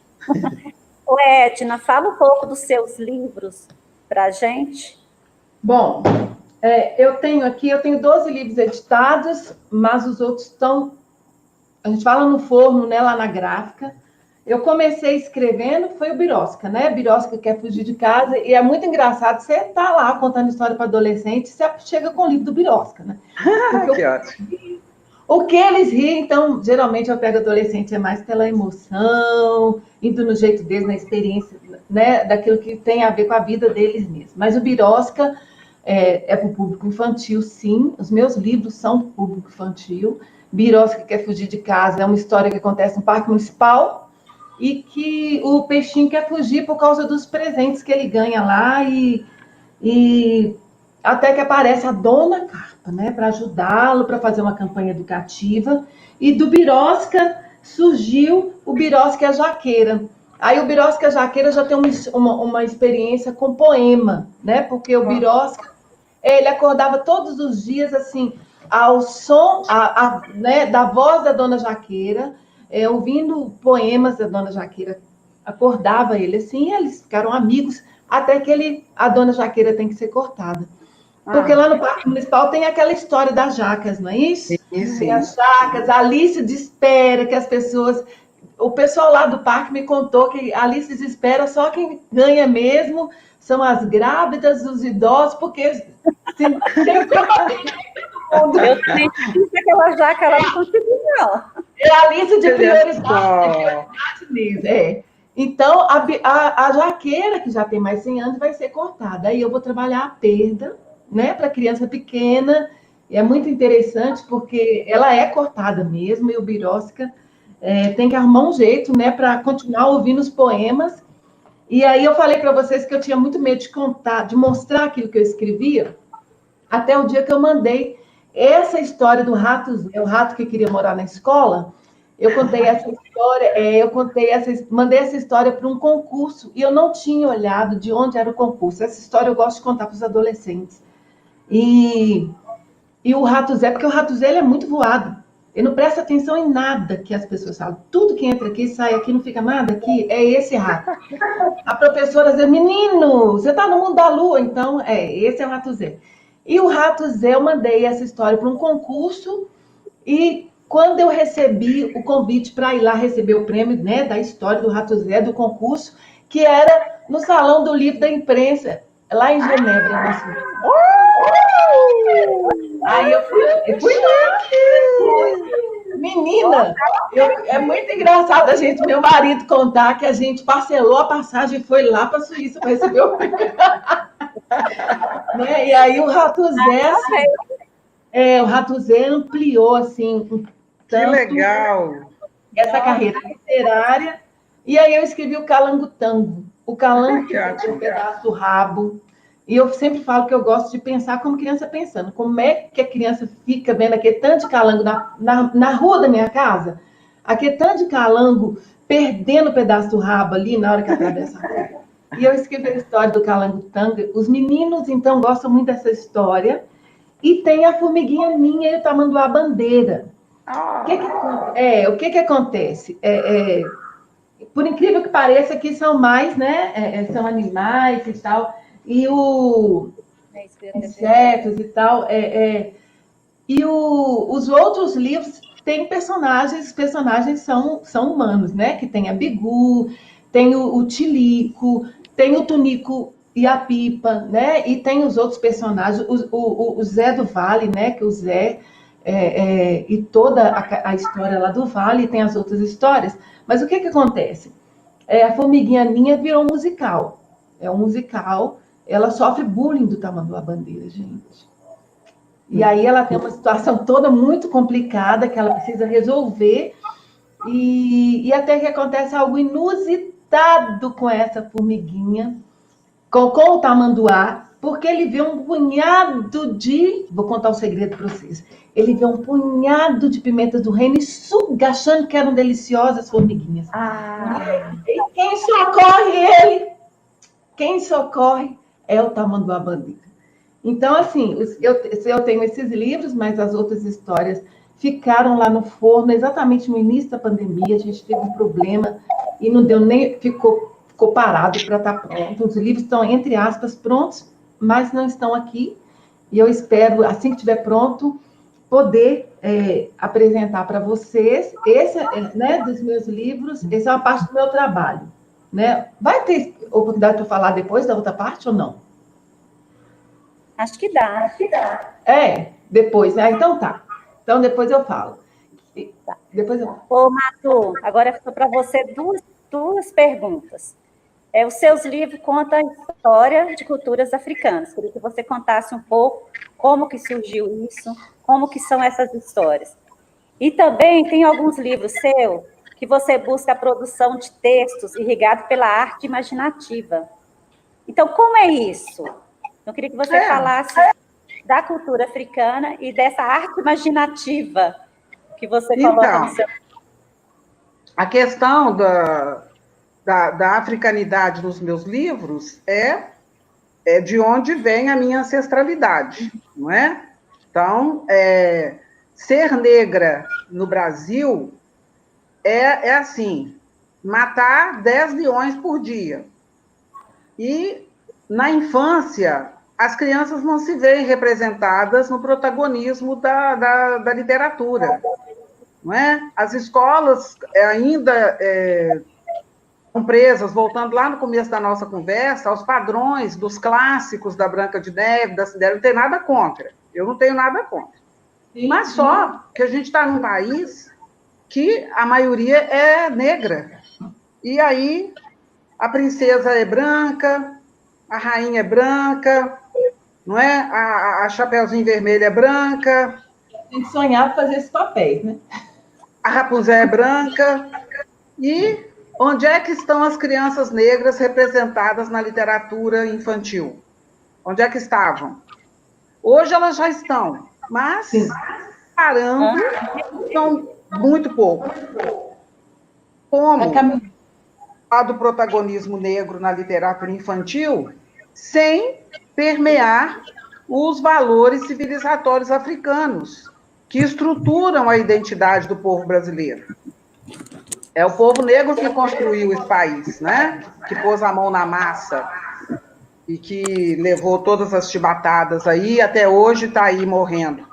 Ô, Edna, fala um pouco dos seus livros para a gente. Bom, eu tenho 12 livros editados, mas os outros estão, a gente fala no forno, né, lá na gráfica. Eu comecei escrevendo, foi o Birosca, né? Birosca quer fugir de casa, e é muito engraçado, você tá lá contando história para adolescente, você chega com o livro do Birosca, né? Que ótimo. O que eles riem, então, geralmente eu pego adolescente é mais pela emoção, indo no jeito deles, na experiência, né, daquilo que tem a ver com a vida deles mesmo. Mas o Birosca é para o público infantil, sim. Os meus livros são para o público infantil. Birosca quer fugir de casa é uma história que acontece no Parque Municipal e que o peixinho quer fugir por causa dos presentes que ele ganha lá e até que aparece a Dona Carpa, né, para ajudá-lo, para fazer uma campanha educativa. E do Birosca surgiu o Birosca e a Jaqueira. Aí o Birosca e a Jaqueira já tem uma experiência com poema, né, porque o Birosca, ele acordava todos os dias assim, ao som né, da voz da Dona Jaqueira, ouvindo poemas da Dona Jaqueira. Acordava ele assim, e eles ficaram amigos, até que a Dona Jaqueira tem que ser cortada. Porque lá no Parque Municipal tem aquela história das jacas, não é isso? Sim. Tem as jacas, a Alice desespera que as pessoas... O pessoal lá do parque me contou que a Alice desespera, só quem ganha mesmo são as grávidas, os idosos, porque... Eu também fiz aquela jaca, ela não conseguiu, não. É a lista de prioridade mesmo, Então, a jaqueira, que já tem mais 100 anos, vai ser cortada. Aí eu vou trabalhar a perda, né, para criança pequena. E é muito interessante, porque ela é cortada mesmo, e o Birósca tem que arrumar um jeito, né, para continuar ouvindo os poemas. E aí eu falei para vocês que eu tinha muito medo de contar, de mostrar aquilo que eu escrevia, até o dia que eu mandei essa história do rato, o rato que queria morar na escola. Eu contei essa história, mandei essa história para um concurso, e eu não tinha olhado de onde era o concurso. Essa história eu gosto de contar para os adolescentes. E o Rato Zé, porque o Rato Zé ele é muito voado. Ele não presta atenção em nada que as pessoas falam. Tudo que entra aqui, sai aqui, não fica nada aqui, é esse rato. A professora diz, menino, você está no mundo da lua, então, esse é o Rato Zé. E o Rato Zé, eu mandei essa história para um concurso, e quando eu recebi o convite para ir lá receber o prêmio, né, da história do Rato Zé, do concurso, que era no Salão do Livro da Imprensa, lá em Genebra, na Suíça. Aí eu fui lá. Menina, é muito engraçado meu marido contar que a gente parcelou a passagem e foi lá para a Suíça para receber o prêmio. Né? E aí o Rato Zé, o Rato Zé ampliou assim que legal essa carreira literária. E aí eu escrevi o Calango Tango, o calango que tem um pedaço do rabo. E eu sempre falo que eu gosto de pensar como criança pensando. Como é que a criança fica vendo aquele tanto de calango na rua da minha casa? Aquele tanto de calango perdendo o pedaço do rabo ali na hora que atravessa a rua. E eu escrevi a história do Calango Tango. Os meninos, então, gostam muito dessa história. E tem a formiguinha minha e o tamanduá bandeira. O que acontece? Por incrível que pareça, aqui são mais, né? São animais e tal. E insetos e tal. E os outros livros têm personagens, os personagens são humanos, né? Que tem a Bigu, tem o Tilico, tem o Tunico e a Pipa, né? E tem os outros personagens, o Zé do Vale, né? Que o Zé e toda a história lá do Vale, tem as outras histórias. Mas o que acontece? A Formiguinha Ninha virou um musical. É um musical. Ela sofre bullying do Tamanduá Bandeira, gente. E aí ela tem uma situação toda muito complicada que ela precisa resolver. E até que acontece algo inusitado com essa formiguinha, com o tamanduá, porque ele vê um punhado de... Vou contar um segredo para vocês. Ele vê um punhado de pimentas do reino e suga, achando que eram deliciosas formiguinhas. E quem socorre ele? Quem socorre é o Tamanduá Bandeira. Então, assim, eu tenho esses livros, mas as outras histórias ficaram lá no forno exatamente no início da pandemia. A gente teve um problema e não deu nem... Ficou parado para estar pronto. Os livros estão, entre aspas, prontos, mas não estão aqui. E eu espero, assim que estiver pronto, poder apresentar para vocês. Esse, né, dos meus livros, essa é uma parte do meu trabalho. Né? Vai ter oportunidade para falar depois da outra parte ou não? Acho que dá. Depois, né? Então tá. Então depois eu falo. Ô, Matu, agora ficou para você duas perguntas. Os seus livros contam a história de culturas africanas. Queria que você contasse um pouco como que surgiu isso, como que são essas histórias. E também tem alguns livros seus que você busca a produção de textos irrigado pela arte imaginativa. Então, como é isso? Eu queria que você falasse da cultura africana e dessa arte imaginativa que você coloca no seu... A questão da africanidade nos meus livros é de onde vem a minha ancestralidade, não é? Então, ser negra no Brasil é assim, matar 10 leões por dia. E, na infância, as crianças não se veem representadas no protagonismo da literatura. Não é? As escolas ainda são presas, voltando lá no começo da nossa conversa, aos padrões dos clássicos da Branca de Neve, da Cinderela. Não tenho nada contra. Eu não tenho nada contra. Sim, Mas só que a gente está num país que a maioria é negra. E aí a princesa é branca, a rainha é branca, não é? A Chapeuzinho Vermelho é branca, a gente sonhava fazer esses papéis, né? a Rapunzel é branca. E onde é que estão as crianças negras representadas na literatura infantil? Onde é que estavam? Hoje elas já estão, mas parando, são muito pouco. Como a do protagonismo negro na literatura infantil, sem permear os valores civilizatórios africanos, que estruturam a identidade do povo brasileiro. É o povo negro que construiu esse país, né? Que pôs a mão na massa e que levou todas as chibatadas aí, e até hoje está aí morrendo.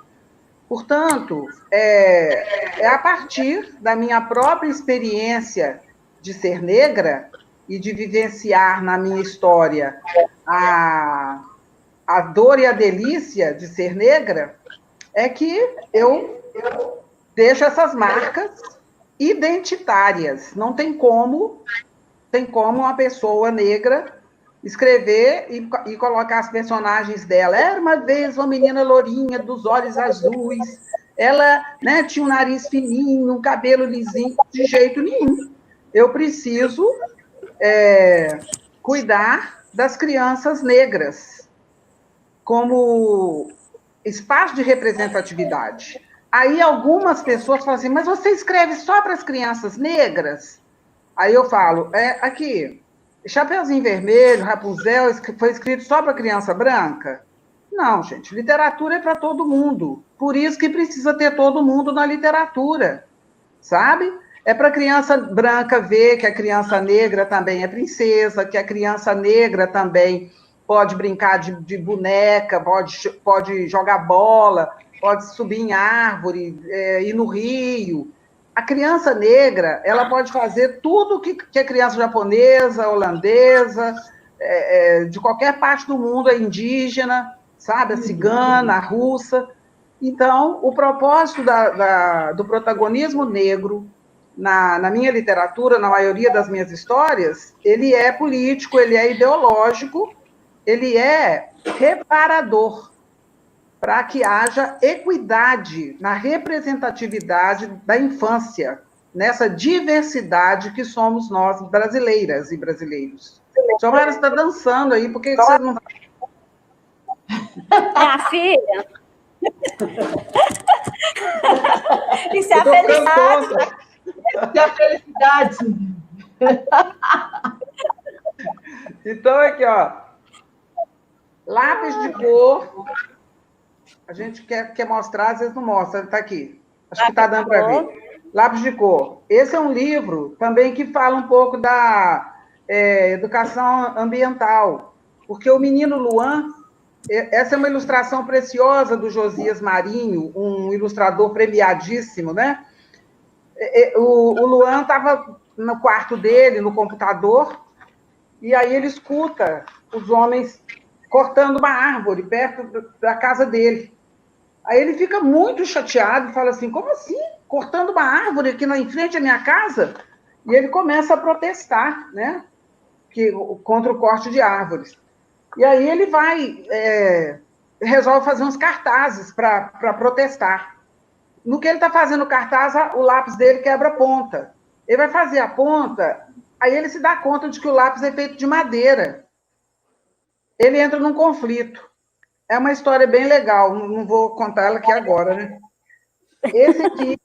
Portanto, é a partir da minha própria experiência de ser negra e de vivenciar na minha história a dor e a delícia de ser negra, é que eu deixo essas marcas identitárias. Não tem como uma pessoa negra escrever e colocar as personagens dela. Era uma vez uma menina lourinha, dos olhos azuis, ela, né, tinha um nariz fininho, um cabelo lisinho, de jeito nenhum. Eu preciso cuidar das crianças negras como espaço de representatividade. Aí algumas pessoas falam assim, mas você escreve só para as crianças negras? Aí eu falo, aqui, Chapeuzinho Vermelho, Rapunzel, foi escrito só para criança branca? Não, gente, literatura é para todo mundo. Por isso que precisa ter todo mundo na literatura, sabe? É para a criança branca ver que a criança negra também é princesa, que a criança negra também pode brincar de boneca, pode jogar bola, pode subir em árvore, ir no rio. A criança negra, ela pode fazer tudo que a criança japonesa, holandesa, de qualquer parte do mundo, a indígena, sabe, a cigana, a russa. Então, o propósito do protagonismo negro na minha literatura, na maioria das minhas histórias, ele é político, ele é ideológico, ele é reparador, para que haja equidade na representatividade da infância, nessa diversidade que somos nós, brasileiras e brasileiros. Giovana, você está dançando aí, por que você não... Minha filha... Isso é a felicidade. Isso é a felicidade. Então, aqui, ó. Lápis de cor. A gente quer mostrar, às vezes não mostra, está aqui. Acho que está dando para ver. Lápis de cor. Esse é um livro também que fala um pouco da educação ambiental, porque o menino Luan, essa é uma ilustração preciosa do Josias Marinho, um ilustrador premiadíssimo, né? O Luan estava no quarto dele, no computador, e aí ele escuta os homens cortando uma árvore perto da casa dele. Aí ele fica muito chateado e fala assim, como assim? Cortando uma árvore aqui em frente à minha casa? E ele começa a protestar, né? Contra o corte de árvores. E aí ele resolve fazer uns cartazes para protestar. No que ele está fazendo o cartaz, o lápis dele quebra a ponta. Ele vai fazer a ponta, aí ele se dá conta de que o lápis é feito de madeira. Ele entra num conflito. É uma história bem legal, não vou contar ela aqui agora, né? Esse aqui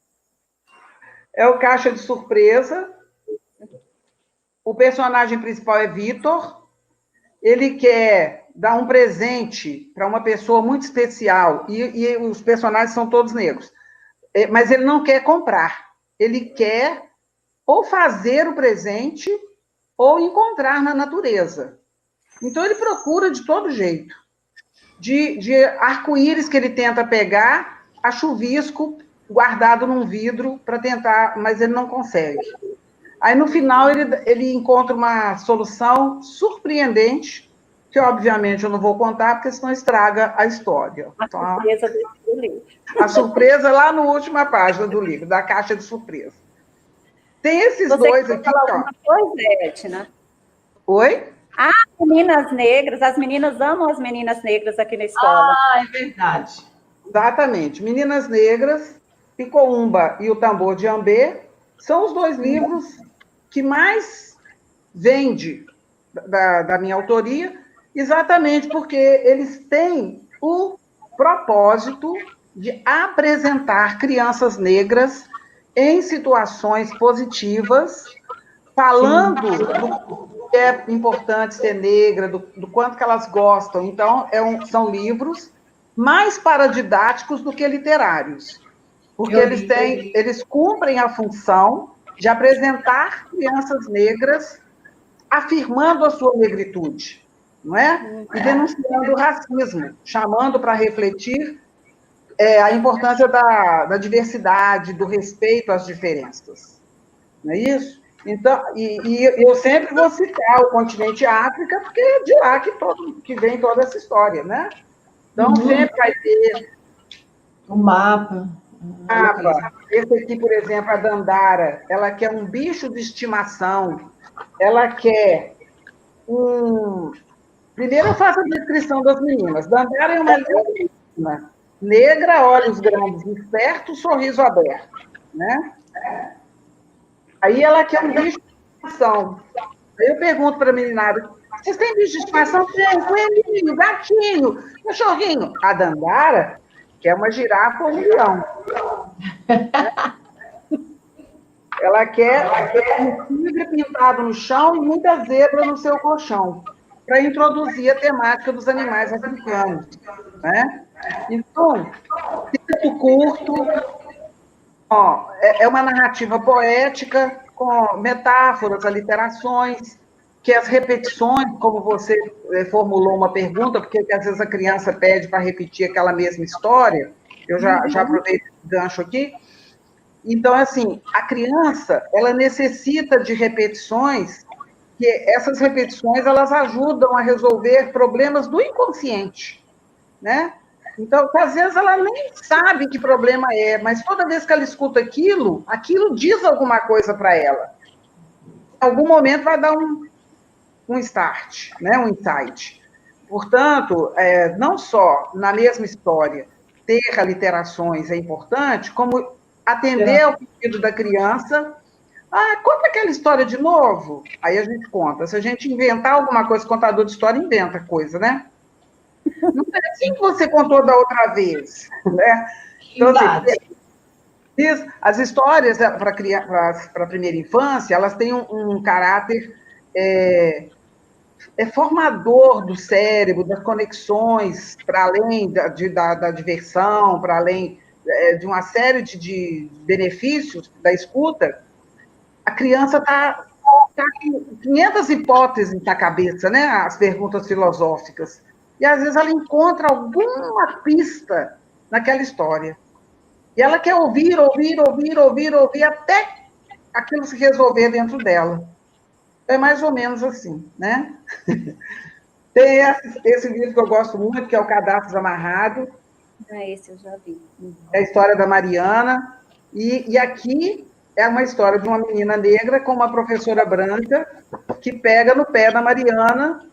é o Caixa de Surpresa. O personagem principal é Vitor. Ele quer dar um presente para uma pessoa muito especial, e os personagens são todos negros, mas ele não quer comprar, ele quer ou fazer o presente ou encontrar na natureza. Então, ele procura de todo jeito, de arco-íris que ele tenta pegar, a chuvisco guardado num vidro para tentar, mas ele não consegue. Aí, no final, ele encontra uma solução surpreendente, que, obviamente, eu não vou contar, porque senão estraga a história. A surpresa do livro. A surpresa lá na última página do livro, da caixa de surpresa. Tem esses dois aqui, ó. Alguma coisa, Edna? Oi? Ah, meninas negras, as meninas amam as meninas negras aqui na escola. Ah, é verdade. Exatamente. Meninas Negras, Picoumba e o Tambor de Ambê são os dois livros que mais vende da minha autoria, exatamente porque eles têm o propósito de apresentar crianças negras em situações positivas, falando do que é importante ser negra, do quanto que elas gostam. Então, são livros mais paradidáticos do que literários, porque eles cumprem a função de apresentar crianças negras afirmando a sua negritude, não é? E denunciando o racismo, chamando para refletir a importância da diversidade, do respeito às diferenças. Não é isso? Então, eu sempre vou citar o continente África, porque é de lá que vem toda essa história, né? Então, sempre vai ter o mapa. Esse aqui, por exemplo, a Dandara, ela quer um bicho de estimação, ela quer um... Primeiro eu faço a descrição das meninas. Dandara é uma menina negra, olhos grandes, esperto, sorriso aberto, né? Aí ela quer um bicho de estimação. Aí eu pergunto para a meninada, vocês têm bicho de estimação? Tem, coelhinho, gatinho, cachorrinho. A Dandara quer uma girafa ou um leão. Ela quer um tigre pintado no chão e muita zebra no seu colchão, para introduzir a temática dos animais africanos, né? Então, texto curto, é uma narrativa poética, com metáforas, aliterações, que as repetições, como você formulou uma pergunta, porque às vezes a criança pede para repetir aquela mesma história, eu já aproveito esse gancho aqui. Então, assim, a criança, ela necessita de repetições, que essas repetições, elas ajudam a resolver problemas do inconsciente, né? Então, às vezes ela nem sabe que problema é, mas toda vez que ela escuta aquilo diz alguma coisa para ela. Em algum momento vai dar um start, né? Um insight. Portanto, não só na mesma história ter aliterações é importante, como atender ao pedido da criança. Conta aquela história de novo. Aí a gente conta. Se a gente inventar alguma coisa, contador de história inventa coisa, né? Não é assim que você contou da outra vez, né? Então, assim, as histórias para a primeira infância, elas têm um caráter formador do cérebro, das conexões, para além da diversão, para além de uma série de benefícios da escuta. A criança está com 500 hipóteses na cabeça, né? As perguntas filosóficas. E, às vezes, ela encontra alguma pista naquela história. E ela quer ouvir, até aquilo se resolver dentro dela. É mais ou menos assim, né? Tem esse livro que eu gosto muito, que é o Cadastro Amarrado. Esse eu já vi. É a história da Mariana. E aqui é uma história de uma menina negra com uma professora branca que pega no pé da Mariana,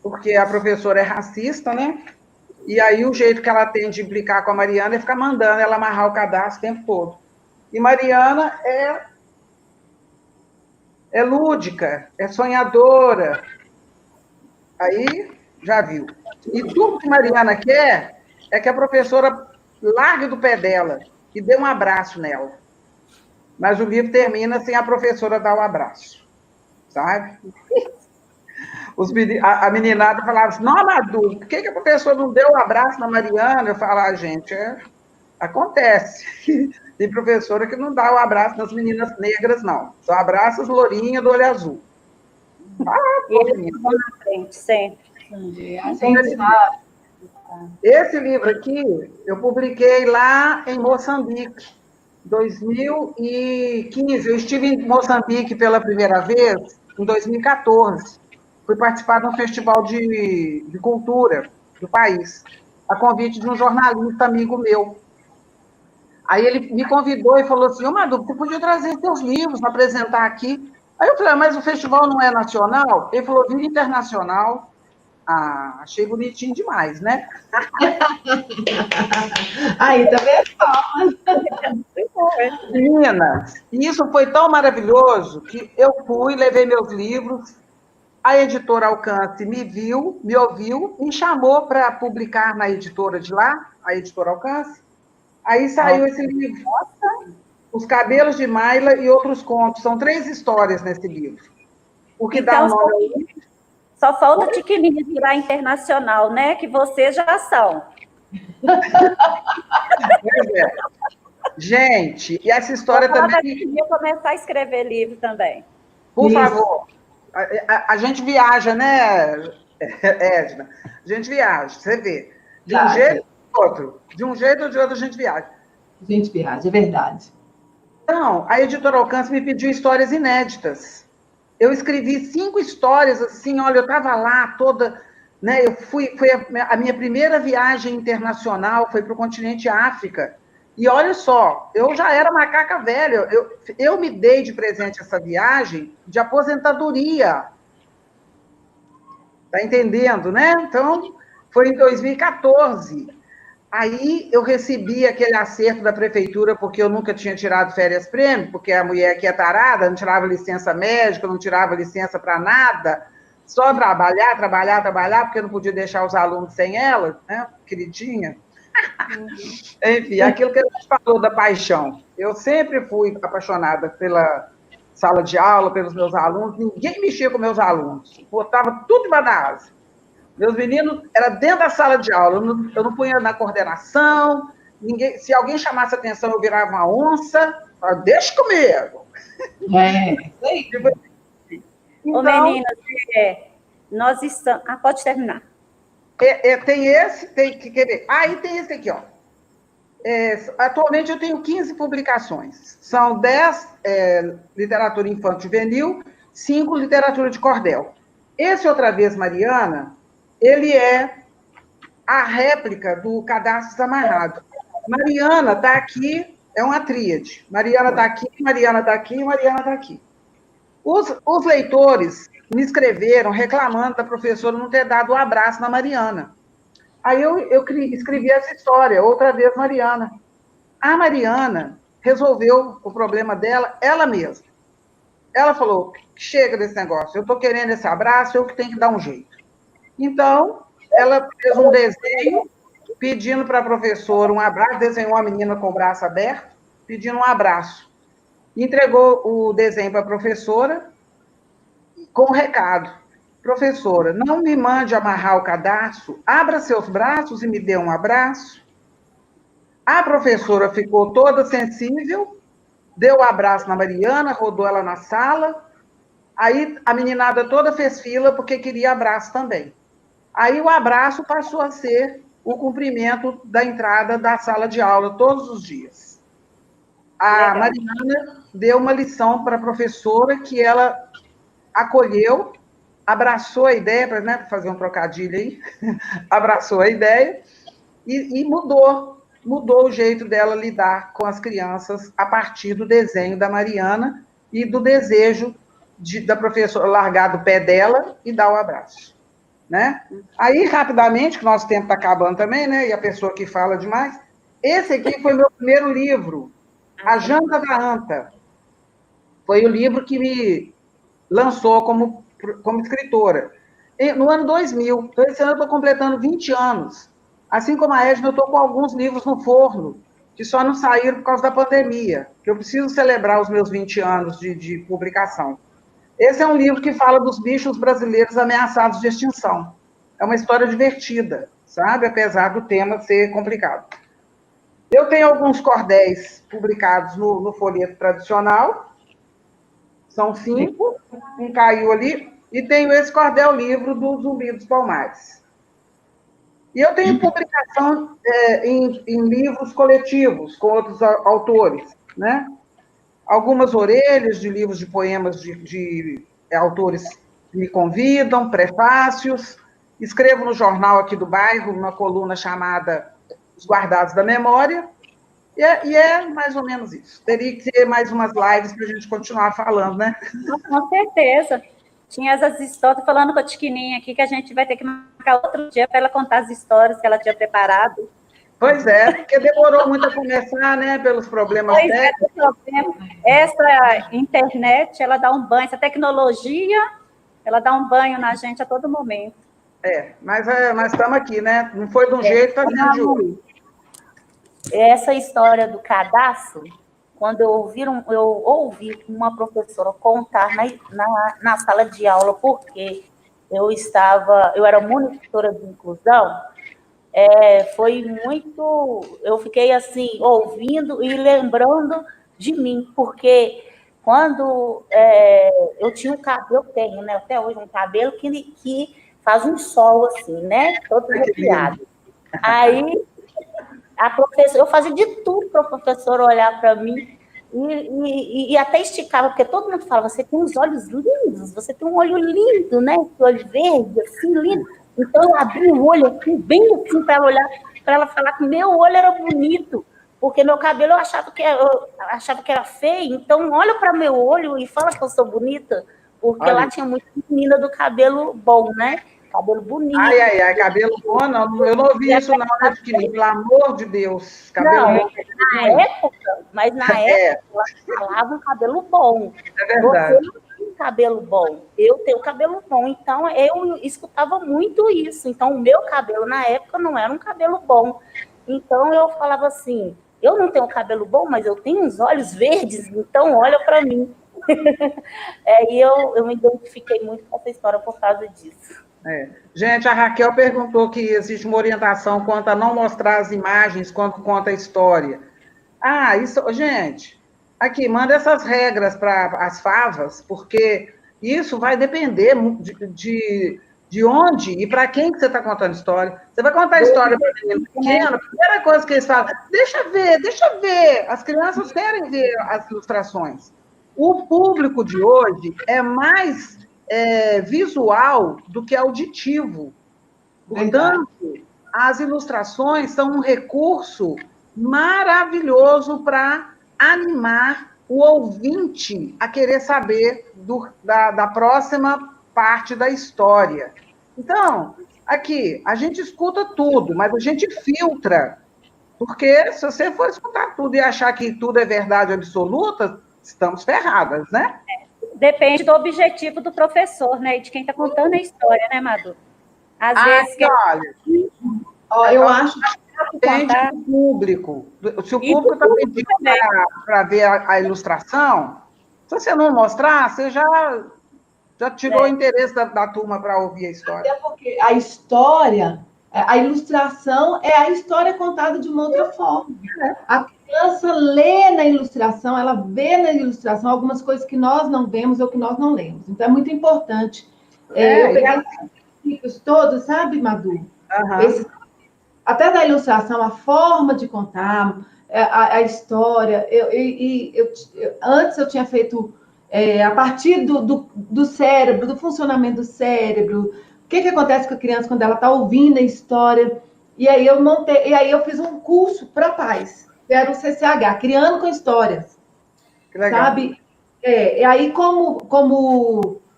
porque a professora é racista, né? E aí o jeito que ela tem de implicar com a Mariana é ficar mandando ela amarrar o cadastro o tempo todo. E Mariana é lúdica, é sonhadora. Aí, já viu. E tudo que Mariana quer é que a professora largue do pé dela e dê um abraço nela. Mas o livro termina sem a professora dar o abraço, sabe? A meninada falava assim, não, Madu, por que a professora não deu um abraço na Mariana? Eu falava, gente, acontece. Tem professora que não dá o abraço nas meninas negras, não. Só abraça as lourinhas do olho azul. E eles vão na frente, sempre. A gente sabe. Esse livro aqui, eu publiquei lá em Moçambique, 2015. Eu estive em Moçambique pela primeira vez em 2014. Fui participar de um festival de cultura do país, a convite de um jornalista amigo meu. Aí ele me convidou e falou assim, ô Madu, você podia trazer seus livros para apresentar aqui. Aí eu falei, mas o festival não é nacional? Ele falou, vira internacional. Ah, achei bonitinho demais, né? Aí, tá vendo? Meninas, isso foi tão maravilhoso que eu fui, levei meus livros, a editora Alcance me viu, me ouviu, me chamou para publicar na editora de lá, a editora Alcance. Aí saiu esse livro, Os Cabelos de Mayla e Outros Contos. São 3 histórias nesse livro. O que dá o nome ao livro. Só falta Tiquilinha virar internacional, né? Que vocês já são. Pois é. Gente, e essa história também... Eu vou começar a escrever livro também. Por favor. A gente viaja, né, Edna? A gente viaja, você vê. De um jeito ou de outro. De um jeito ou de outro a gente viaja. A gente viaja, é verdade. Então, a editora Alcance me pediu histórias inéditas. Eu escrevi 5 histórias, assim, olha, eu estava lá toda, né, foi a minha primeira viagem internacional, foi para o continente África, e olha só, eu já era macaca velha, eu me dei de presente essa viagem de aposentadoria, tá entendendo, né? Então, foi em 2014, aí eu recebi aquele acerto da prefeitura, porque eu nunca tinha tirado férias prêmio, porque a mulher aqui é tarada, não tirava licença médica, não tirava licença para nada, só trabalhar, porque eu não podia deixar os alunos sem ela, né, queridinha. Enfim, aquilo que a gente falou da paixão. Eu sempre fui apaixonada pela sala de aula, pelos meus alunos, ninguém mexia com meus alunos, botava tudo embaixo da asa. Meus meninos, era dentro da sala de aula, eu não punha na coordenação, se alguém chamasse atenção, eu virava uma onça, falava, deixa comigo. Isso aí. Então, Ô, meninas, nós estamos... Ah, pode terminar. Tem esse, tem que querer. E tem esse aqui, ó. Atualmente eu tenho 15 publicações. São 10 literatura infantil juvenil, 5 literatura de cordel. Esse Outra Vez, Mariana, ele é a réplica do Cadastros Amarrado. Mariana está aqui, é uma tríade. Mariana está aqui, Mariana está aqui, Mariana está aqui. Os leitores me escreveram reclamando da professora não ter dado um abraço na Mariana. Aí eu escrevi essa história, Outra Vez, Mariana. A Mariana resolveu o problema dela, ela mesma. Ela falou, chega desse negócio, eu estou querendo esse abraço, eu que tenho que dar um jeito. Então, ela fez um desenho pedindo para a professora um abraço, desenhou uma menina com o braço aberto, pedindo um abraço. Entregou o desenho para a professora com um recado. Professora, não me mande amarrar o cadarço, abra seus braços e me dê um abraço. A professora ficou toda sensível, deu um abraço na Mariana, rodou ela na sala, aí a meninada toda fez fila porque queria abraço também. Aí o abraço passou a ser o cumprimento da entrada da sala de aula todos os dias. A Mariana deu uma lição para a professora que ela acolheu, abraçou a ideia, para fazer um trocadilho aí, abraçou a ideia e mudou o jeito dela lidar com as crianças a partir do desenho da Mariana e do desejo da professora largar do pé dela e dar o abraço. Né? Aí, rapidamente, que nosso tempo está acabando também, né? E a pessoa que fala demais, esse aqui foi meu primeiro livro, A Janta da Anta. Foi o livro que me lançou como escritora. No ano 2000, então esse ano eu estou completando 20 anos. Assim como a Edna, eu estou com alguns livros no forno, que só não saíram por causa da pandemia, que eu preciso celebrar os meus 20 anos de publicação. Esse é um livro que fala dos bichos brasileiros ameaçados de extinção. É uma história divertida, sabe? Apesar do tema ser complicado. Eu tenho alguns cordéis publicados no folheto tradicional, são 5, um caiu ali, e tenho esse cordel-livro do Zumbi dos Palmares. E eu tenho publicação em livros coletivos, com outros autores, né? Algumas orelhas de livros de poemas de autores que me convidam, prefácios. Escrevo no jornal aqui do bairro, uma coluna chamada Os Guardados da Memória, e é mais ou menos isso. Teria que ter mais umas lives para a gente continuar falando, né? Com certeza. Tinha essas histórias, falando com a Tiquininha aqui, que a gente vai ter que marcar outro dia para ela contar as histórias que ela tinha preparado. Pois é, porque demorou muito a começar, né, pelos problemas técnicos. Essa internet, ela dá um banho, essa tecnologia, ela dá um banho na gente a todo momento. Mas estamos aqui, né? Não foi de um jeito, está sendo de outro. Essa história do cadastro, quando eu ouvi uma professora contar na sala de aula, porque eu era monitora de inclusão, foi muito... Eu fiquei assim, ouvindo e lembrando de mim, porque quando eu tinha um cabelo, eu tenho, né, até hoje, um cabelo que faz um sol assim, né, todo arrepiado. Aí a professora, eu fazia de tudo para o professor olhar para mim e até esticava, porque todo mundo fala, você tem uns olhos lindos, você tem um olho lindo, né? Esse olho verde, assim, lindo. Então, eu abri o olho assim, bem assim, para ela olhar, para ela falar que meu olho era bonito, porque meu cabelo eu achava que era feio, então olha para meu olho e fala que eu sou bonita, porque lá tinha muita menina do cabelo bom, né? Cabelo bonito. Ai, cabelo bom, não. Eu não ouvi isso, não, né, Tiquininha? Pelo amor de Deus. Cabelo bom. Mas na época, ela falava um cabelo bom. É verdade. Você não tem cabelo bom. Eu tenho cabelo bom. Então, eu escutava muito isso. Então, o meu cabelo, na época, não era um cabelo bom. Então, eu falava assim, eu não tenho cabelo bom, mas eu tenho uns olhos verdes, então olha para mim. E eu me identifiquei muito com essa história por causa disso. Gente, a Raquel perguntou que existe uma orientação quanto a não mostrar as imagens quando conta a história. Isso, gente, aqui, manda essas regras para as favas, porque isso vai depender de onde e para quem que você está contando história. Você vai contar a história para menino pequeno, a primeira coisa que eles falam, deixa ver, as crianças querem ver as ilustrações. O público de hoje é mais visual do que auditivo. Portanto, as ilustrações são um recurso maravilhoso para animar o ouvinte a querer saber da próxima parte da história. Então, aqui, a gente escuta tudo, mas a gente filtra, porque se você for escutar tudo e achar que tudo é verdade absoluta, estamos ferradas, né? Depende do objetivo do professor, né? E de quem está contando a história, né, Madu? Às vezes... Olha, eu acho que depende do público. Se o público está pedindo para ver a ilustração, se você não mostrar, você já tirou o interesse da turma para ouvir a história. Até porque a história, a ilustração é a história contada de uma outra forma. A criança lê na ilustração, ela vê na ilustração algumas coisas que nós não vemos ou que nós não lemos. Então, é muito importante. Eu peguei esses livros todos, sabe, Madu? Até da ilustração, a forma de contar, a história. Antes eu tinha feito a partir do cérebro, do funcionamento do cérebro. O que acontece com a criança quando ela está ouvindo a história? E aí eu fiz um curso para pais, que era o CCH, Criando com Histórias. Que legal. Sabe? E aí, como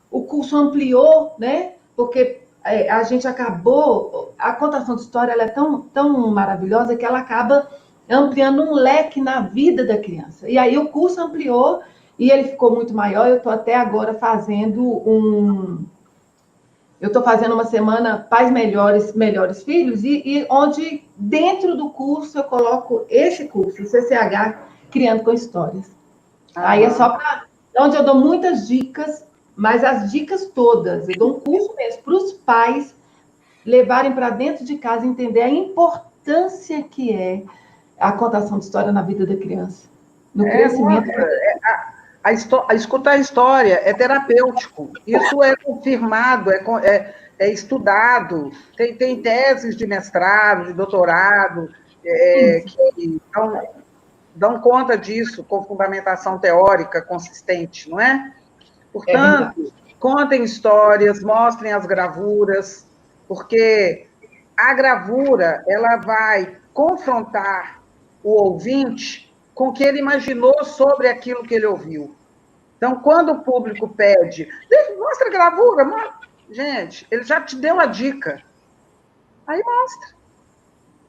o curso ampliou, né? Porque a gente acabou... A contação de história ela é tão maravilhosa que ela acaba ampliando um leque na vida da criança. E aí o curso ampliou e ele ficou muito maior. Eu estou até agora fazendo Eu estou fazendo uma semana Pais Melhores Filhos, e onde dentro do curso eu coloco esse curso, o CCH, Criando com Histórias. Aí é só para... Onde eu dou muitas dicas mas as dicas todas, eu dou um curso mesmo para os pais levarem para dentro de casa e entender a importância que é a contação de história na vida da criança, no crescimento. Escutar a história é terapêutico. Isso é confirmado, é estudado. Tem teses de mestrado, de doutorado, que dão conta disso com fundamentação teórica consistente, não é? Portanto, contem histórias, mostrem as gravuras, porque a gravura ela vai confrontar o ouvinte com o que ele imaginou sobre aquilo que ele ouviu. Então, quando o público pede, mostra a gravura, gente, ele já te deu a dica. Aí mostra,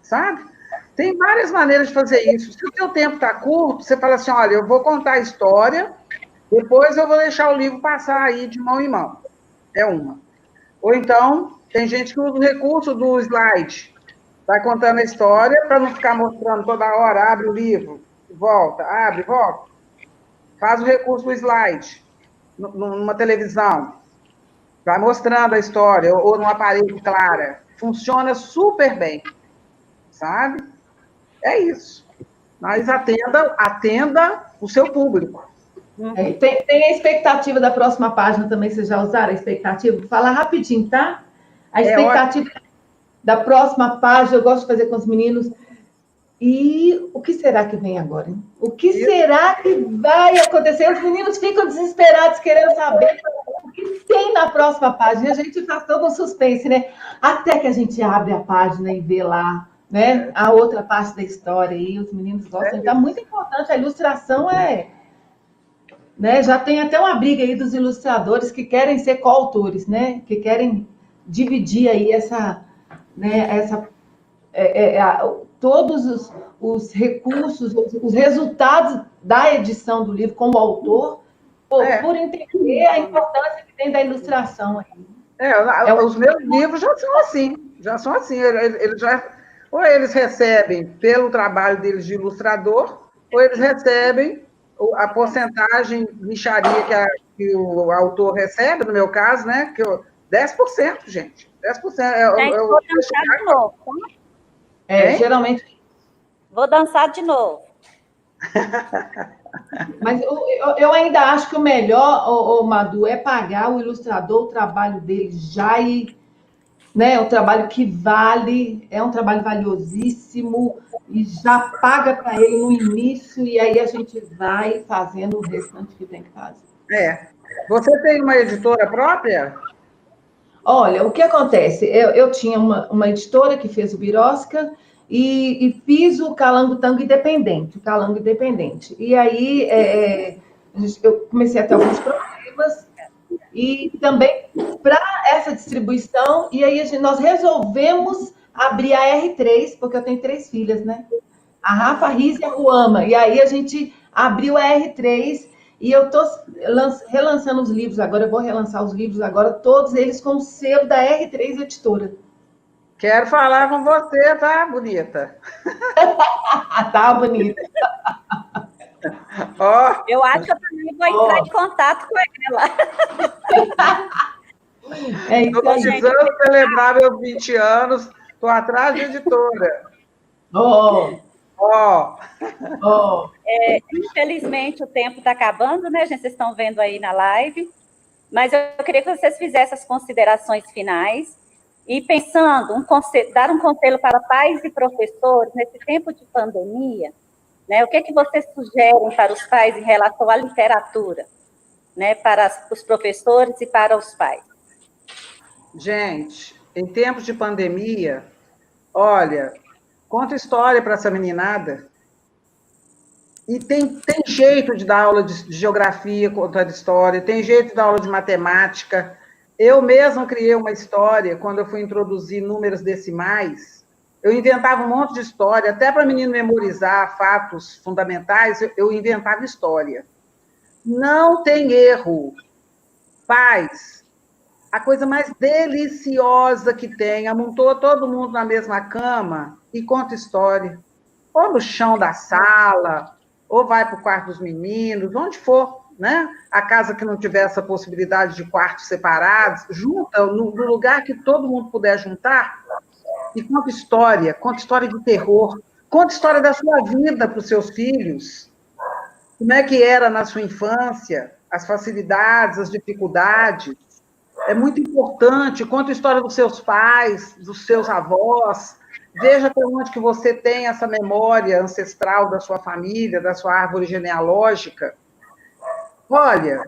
sabe? Tem várias maneiras de fazer isso. Se o seu tempo está curto, você fala assim, olha, eu vou contar a história, depois eu vou deixar o livro passar aí de mão em mão. É uma. Ou então, tem gente que usa o recurso do slide. Vai contando a história para não ficar mostrando toda hora, abre o livro, volta, abre, volta. Faz o recurso do slide, numa televisão. Vai mostrando a história, ou num aparelho clara. Funciona super bem, sabe? É isso. Mas atenda o seu público. Tem a expectativa da próxima página também, vocês já usaram a expectativa? Vou falar rapidinho, tá? A expectativa da próxima página, eu gosto de fazer com os meninos. E o que será que vem agora, hein? O que será que vai acontecer? Os meninos ficam desesperados, querendo saber o que tem na próxima página. A gente faz todo um suspense, né? Até que a gente abre a página e vê lá, né? A outra parte da história. E os meninos gostam. Então, muito importante. A ilustração né? Já tem até uma briga aí dos ilustradores que querem ser coautores, né? Que querem dividir aí todos os recursos, os resultados da edição do livro como autor, por entender a importância que tem da ilustração. Os meus livros já são assim. Ou eles recebem pelo trabalho deles de ilustrador, ou eles recebem a porcentagem mixaria que o autor recebe, no meu caso, né? 10%, gente. 10%. Vou dançar de novo, tá? Geralmente. Vou dançar de novo. Mas eu ainda acho que o melhor, Madu, é pagar o ilustrador o trabalho dele já né, o trabalho que vale, é um trabalho valiosíssimo e já paga para ele no início e aí a gente vai fazendo o restante que tem que fazer. Você tem uma editora própria? Olha, o que acontece? Eu tinha uma editora que fez o Birosca e fiz o Calango Tango Independente, E aí eu comecei a ter alguns problemas e também para essa distribuição, e aí nós resolvemos abrir a R3, porque eu tenho 3 filhas, né? A Rafa, a Riz e a Ruama. E aí a gente abriu a R3 e eu estou relançando os livros agora, eu vou relançar os livros agora, todos eles com o selo da R3 Editora. Quero falar com você, tá, bonita? Tá, bonita. Eu acho que eu também vou entrar em contato com ela. Estou precisando celebrar meus 20 anos, estou atrás de editora. Infelizmente, o tempo está acabando, né, gente? Vocês estão vendo aí na live. Mas eu queria que vocês fizessem as considerações finais e pensando, dar um conselho para pais e professores nesse tempo de pandemia, né? O que é que vocês sugerem para os pais em relação à literatura, né? Para os professores e para os pais? Gente, em tempos de pandemia, olha, conta história para essa meninada. E tem jeito de dar aula de geografia, contar história, tem jeito de dar aula de matemática. Eu mesma criei uma história, quando eu fui introduzir números decimais, eu inventava um monte de história, até para menino memorizar fatos fundamentais, eu inventava história. Não tem erro. Pais, a coisa mais deliciosa que tem, amontoa todo mundo na mesma cama e conta história. Ou no chão da sala, ou vai para o quarto dos meninos, onde for, né? A casa que não tiver essa possibilidade de quartos separados, junta no lugar que todo mundo puder juntar e conta história de terror, conta história da sua vida para os seus filhos, como é que era na sua infância, as facilidades, as dificuldades. É muito importante, conta a história dos seus pais, dos seus avós, veja até onde que você tem essa memória ancestral da sua família, da sua árvore genealógica. Olha,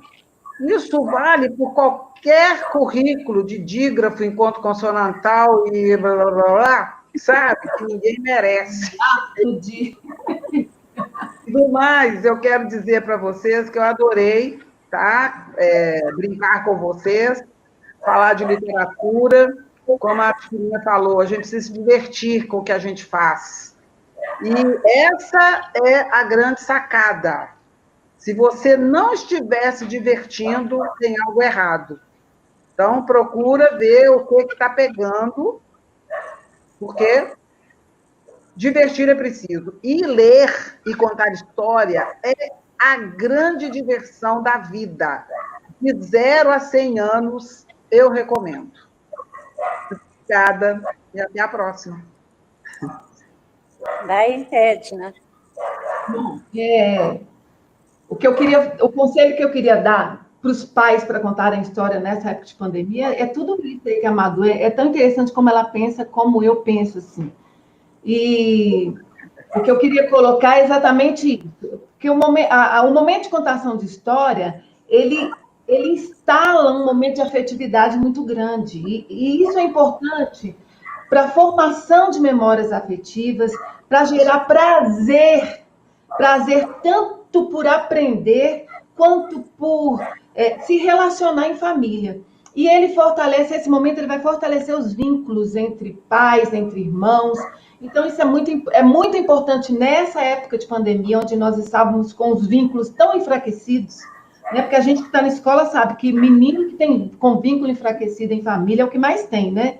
isso vale por qualquer currículo de dígrafo, encontro consonantal e blá, blá, blá, blá, sabe? Que ninguém merece. Do mais, eu quero dizer para vocês que eu adorei, tá? Brincar com vocês, falar de literatura, como a Filhinha falou, a gente precisa se divertir com o que a gente faz. E essa é a grande sacada. Se você não estiver se divertindo, tem algo errado. Então, procura ver o que está pegando, porque divertir é preciso. E ler e contar história é a grande diversão da vida. De 0 a 100 anos, eu recomendo. Obrigada e até a próxima. Daí, Edna. O conselho que eu queria dar para os pais para contarem a história nessa época de pandemia é tudo isso aí que a Madu é tão interessante como ela pensa, como eu penso, assim. E o que eu queria colocar é exatamente isso, que o momento de contação de história, ele instala um momento de afetividade muito grande, e isso é importante para a formação de memórias afetivas, para gerar prazer tanto por aprender, quanto por se relacionar em família. E esse momento ele vai fortalecer os vínculos entre pais, entre irmãos. Então, isso é muito importante nessa época de pandemia, onde nós estávamos com os vínculos tão enfraquecidos, né? Porque a gente que está na escola sabe que menino que tem com vínculo enfraquecido em família é o que mais tem, né?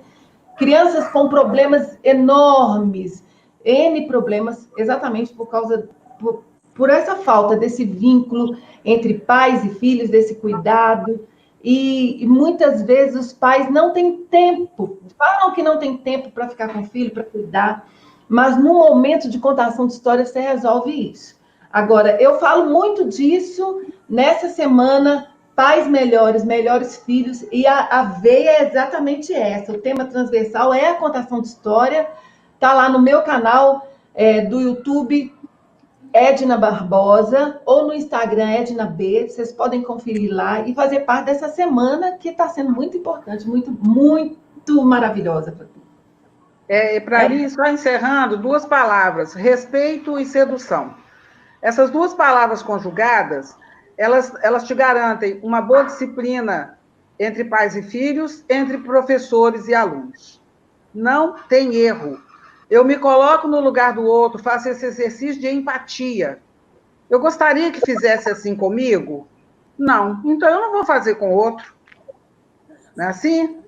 Crianças com problemas enormes, N problemas, exatamente por essa falta desse vínculo entre pais e filhos, desse cuidado. E muitas vezes os pais não têm tempo, falam que não tem tempo para ficar com o filho, para cuidar, mas no momento de contação de história você resolve isso. Agora, eu falo muito disso nessa semana, pais melhores, melhores filhos, e a veia é exatamente essa. O tema transversal é a contação de história, está lá no meu canal do YouTube, Edna Barbosa, ou no Instagram, Edna B. Vocês podem conferir lá e fazer parte dessa semana que está sendo muito importante, muito, muito maravilhosa para tudo. Para mim, só encerrando, 2 palavras, respeito e sedução. Essas 2 palavras conjugadas, elas te garantem uma boa disciplina entre pais e filhos, entre professores e alunos. Não tem erro. Eu me coloco no lugar do outro, faço esse exercício de empatia. Eu gostaria que fizesse assim comigo? Não. Então, eu não vou fazer com o outro. Não é assim?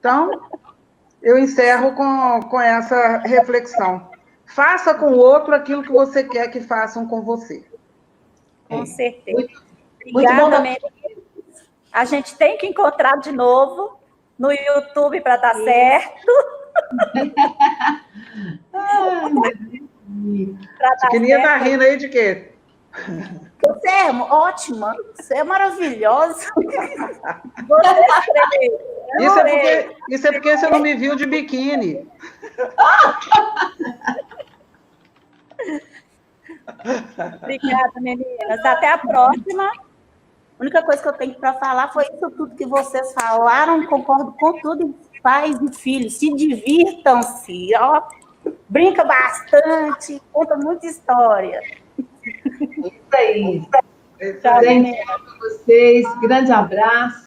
Então, eu encerro com essa reflexão. Faça com o outro aquilo que você quer que façam com você. Com certeza. Obrigada, Meninas. A gente tem que encontrar de novo no YouTube para dar certo. Você queria estar rindo aí de quê? Você é ótima, você é maravilhosa. Isso é porque você não me viu de biquíni. Obrigada, meninas. Até a próxima. A única coisa que eu tenho para falar foi isso tudo que vocês falaram, concordo com tudo, pais e filhos, se divirtam-se, ó, brinca bastante, conta muita história. Isso aí. Tchau, gente, para vocês, grande abraço.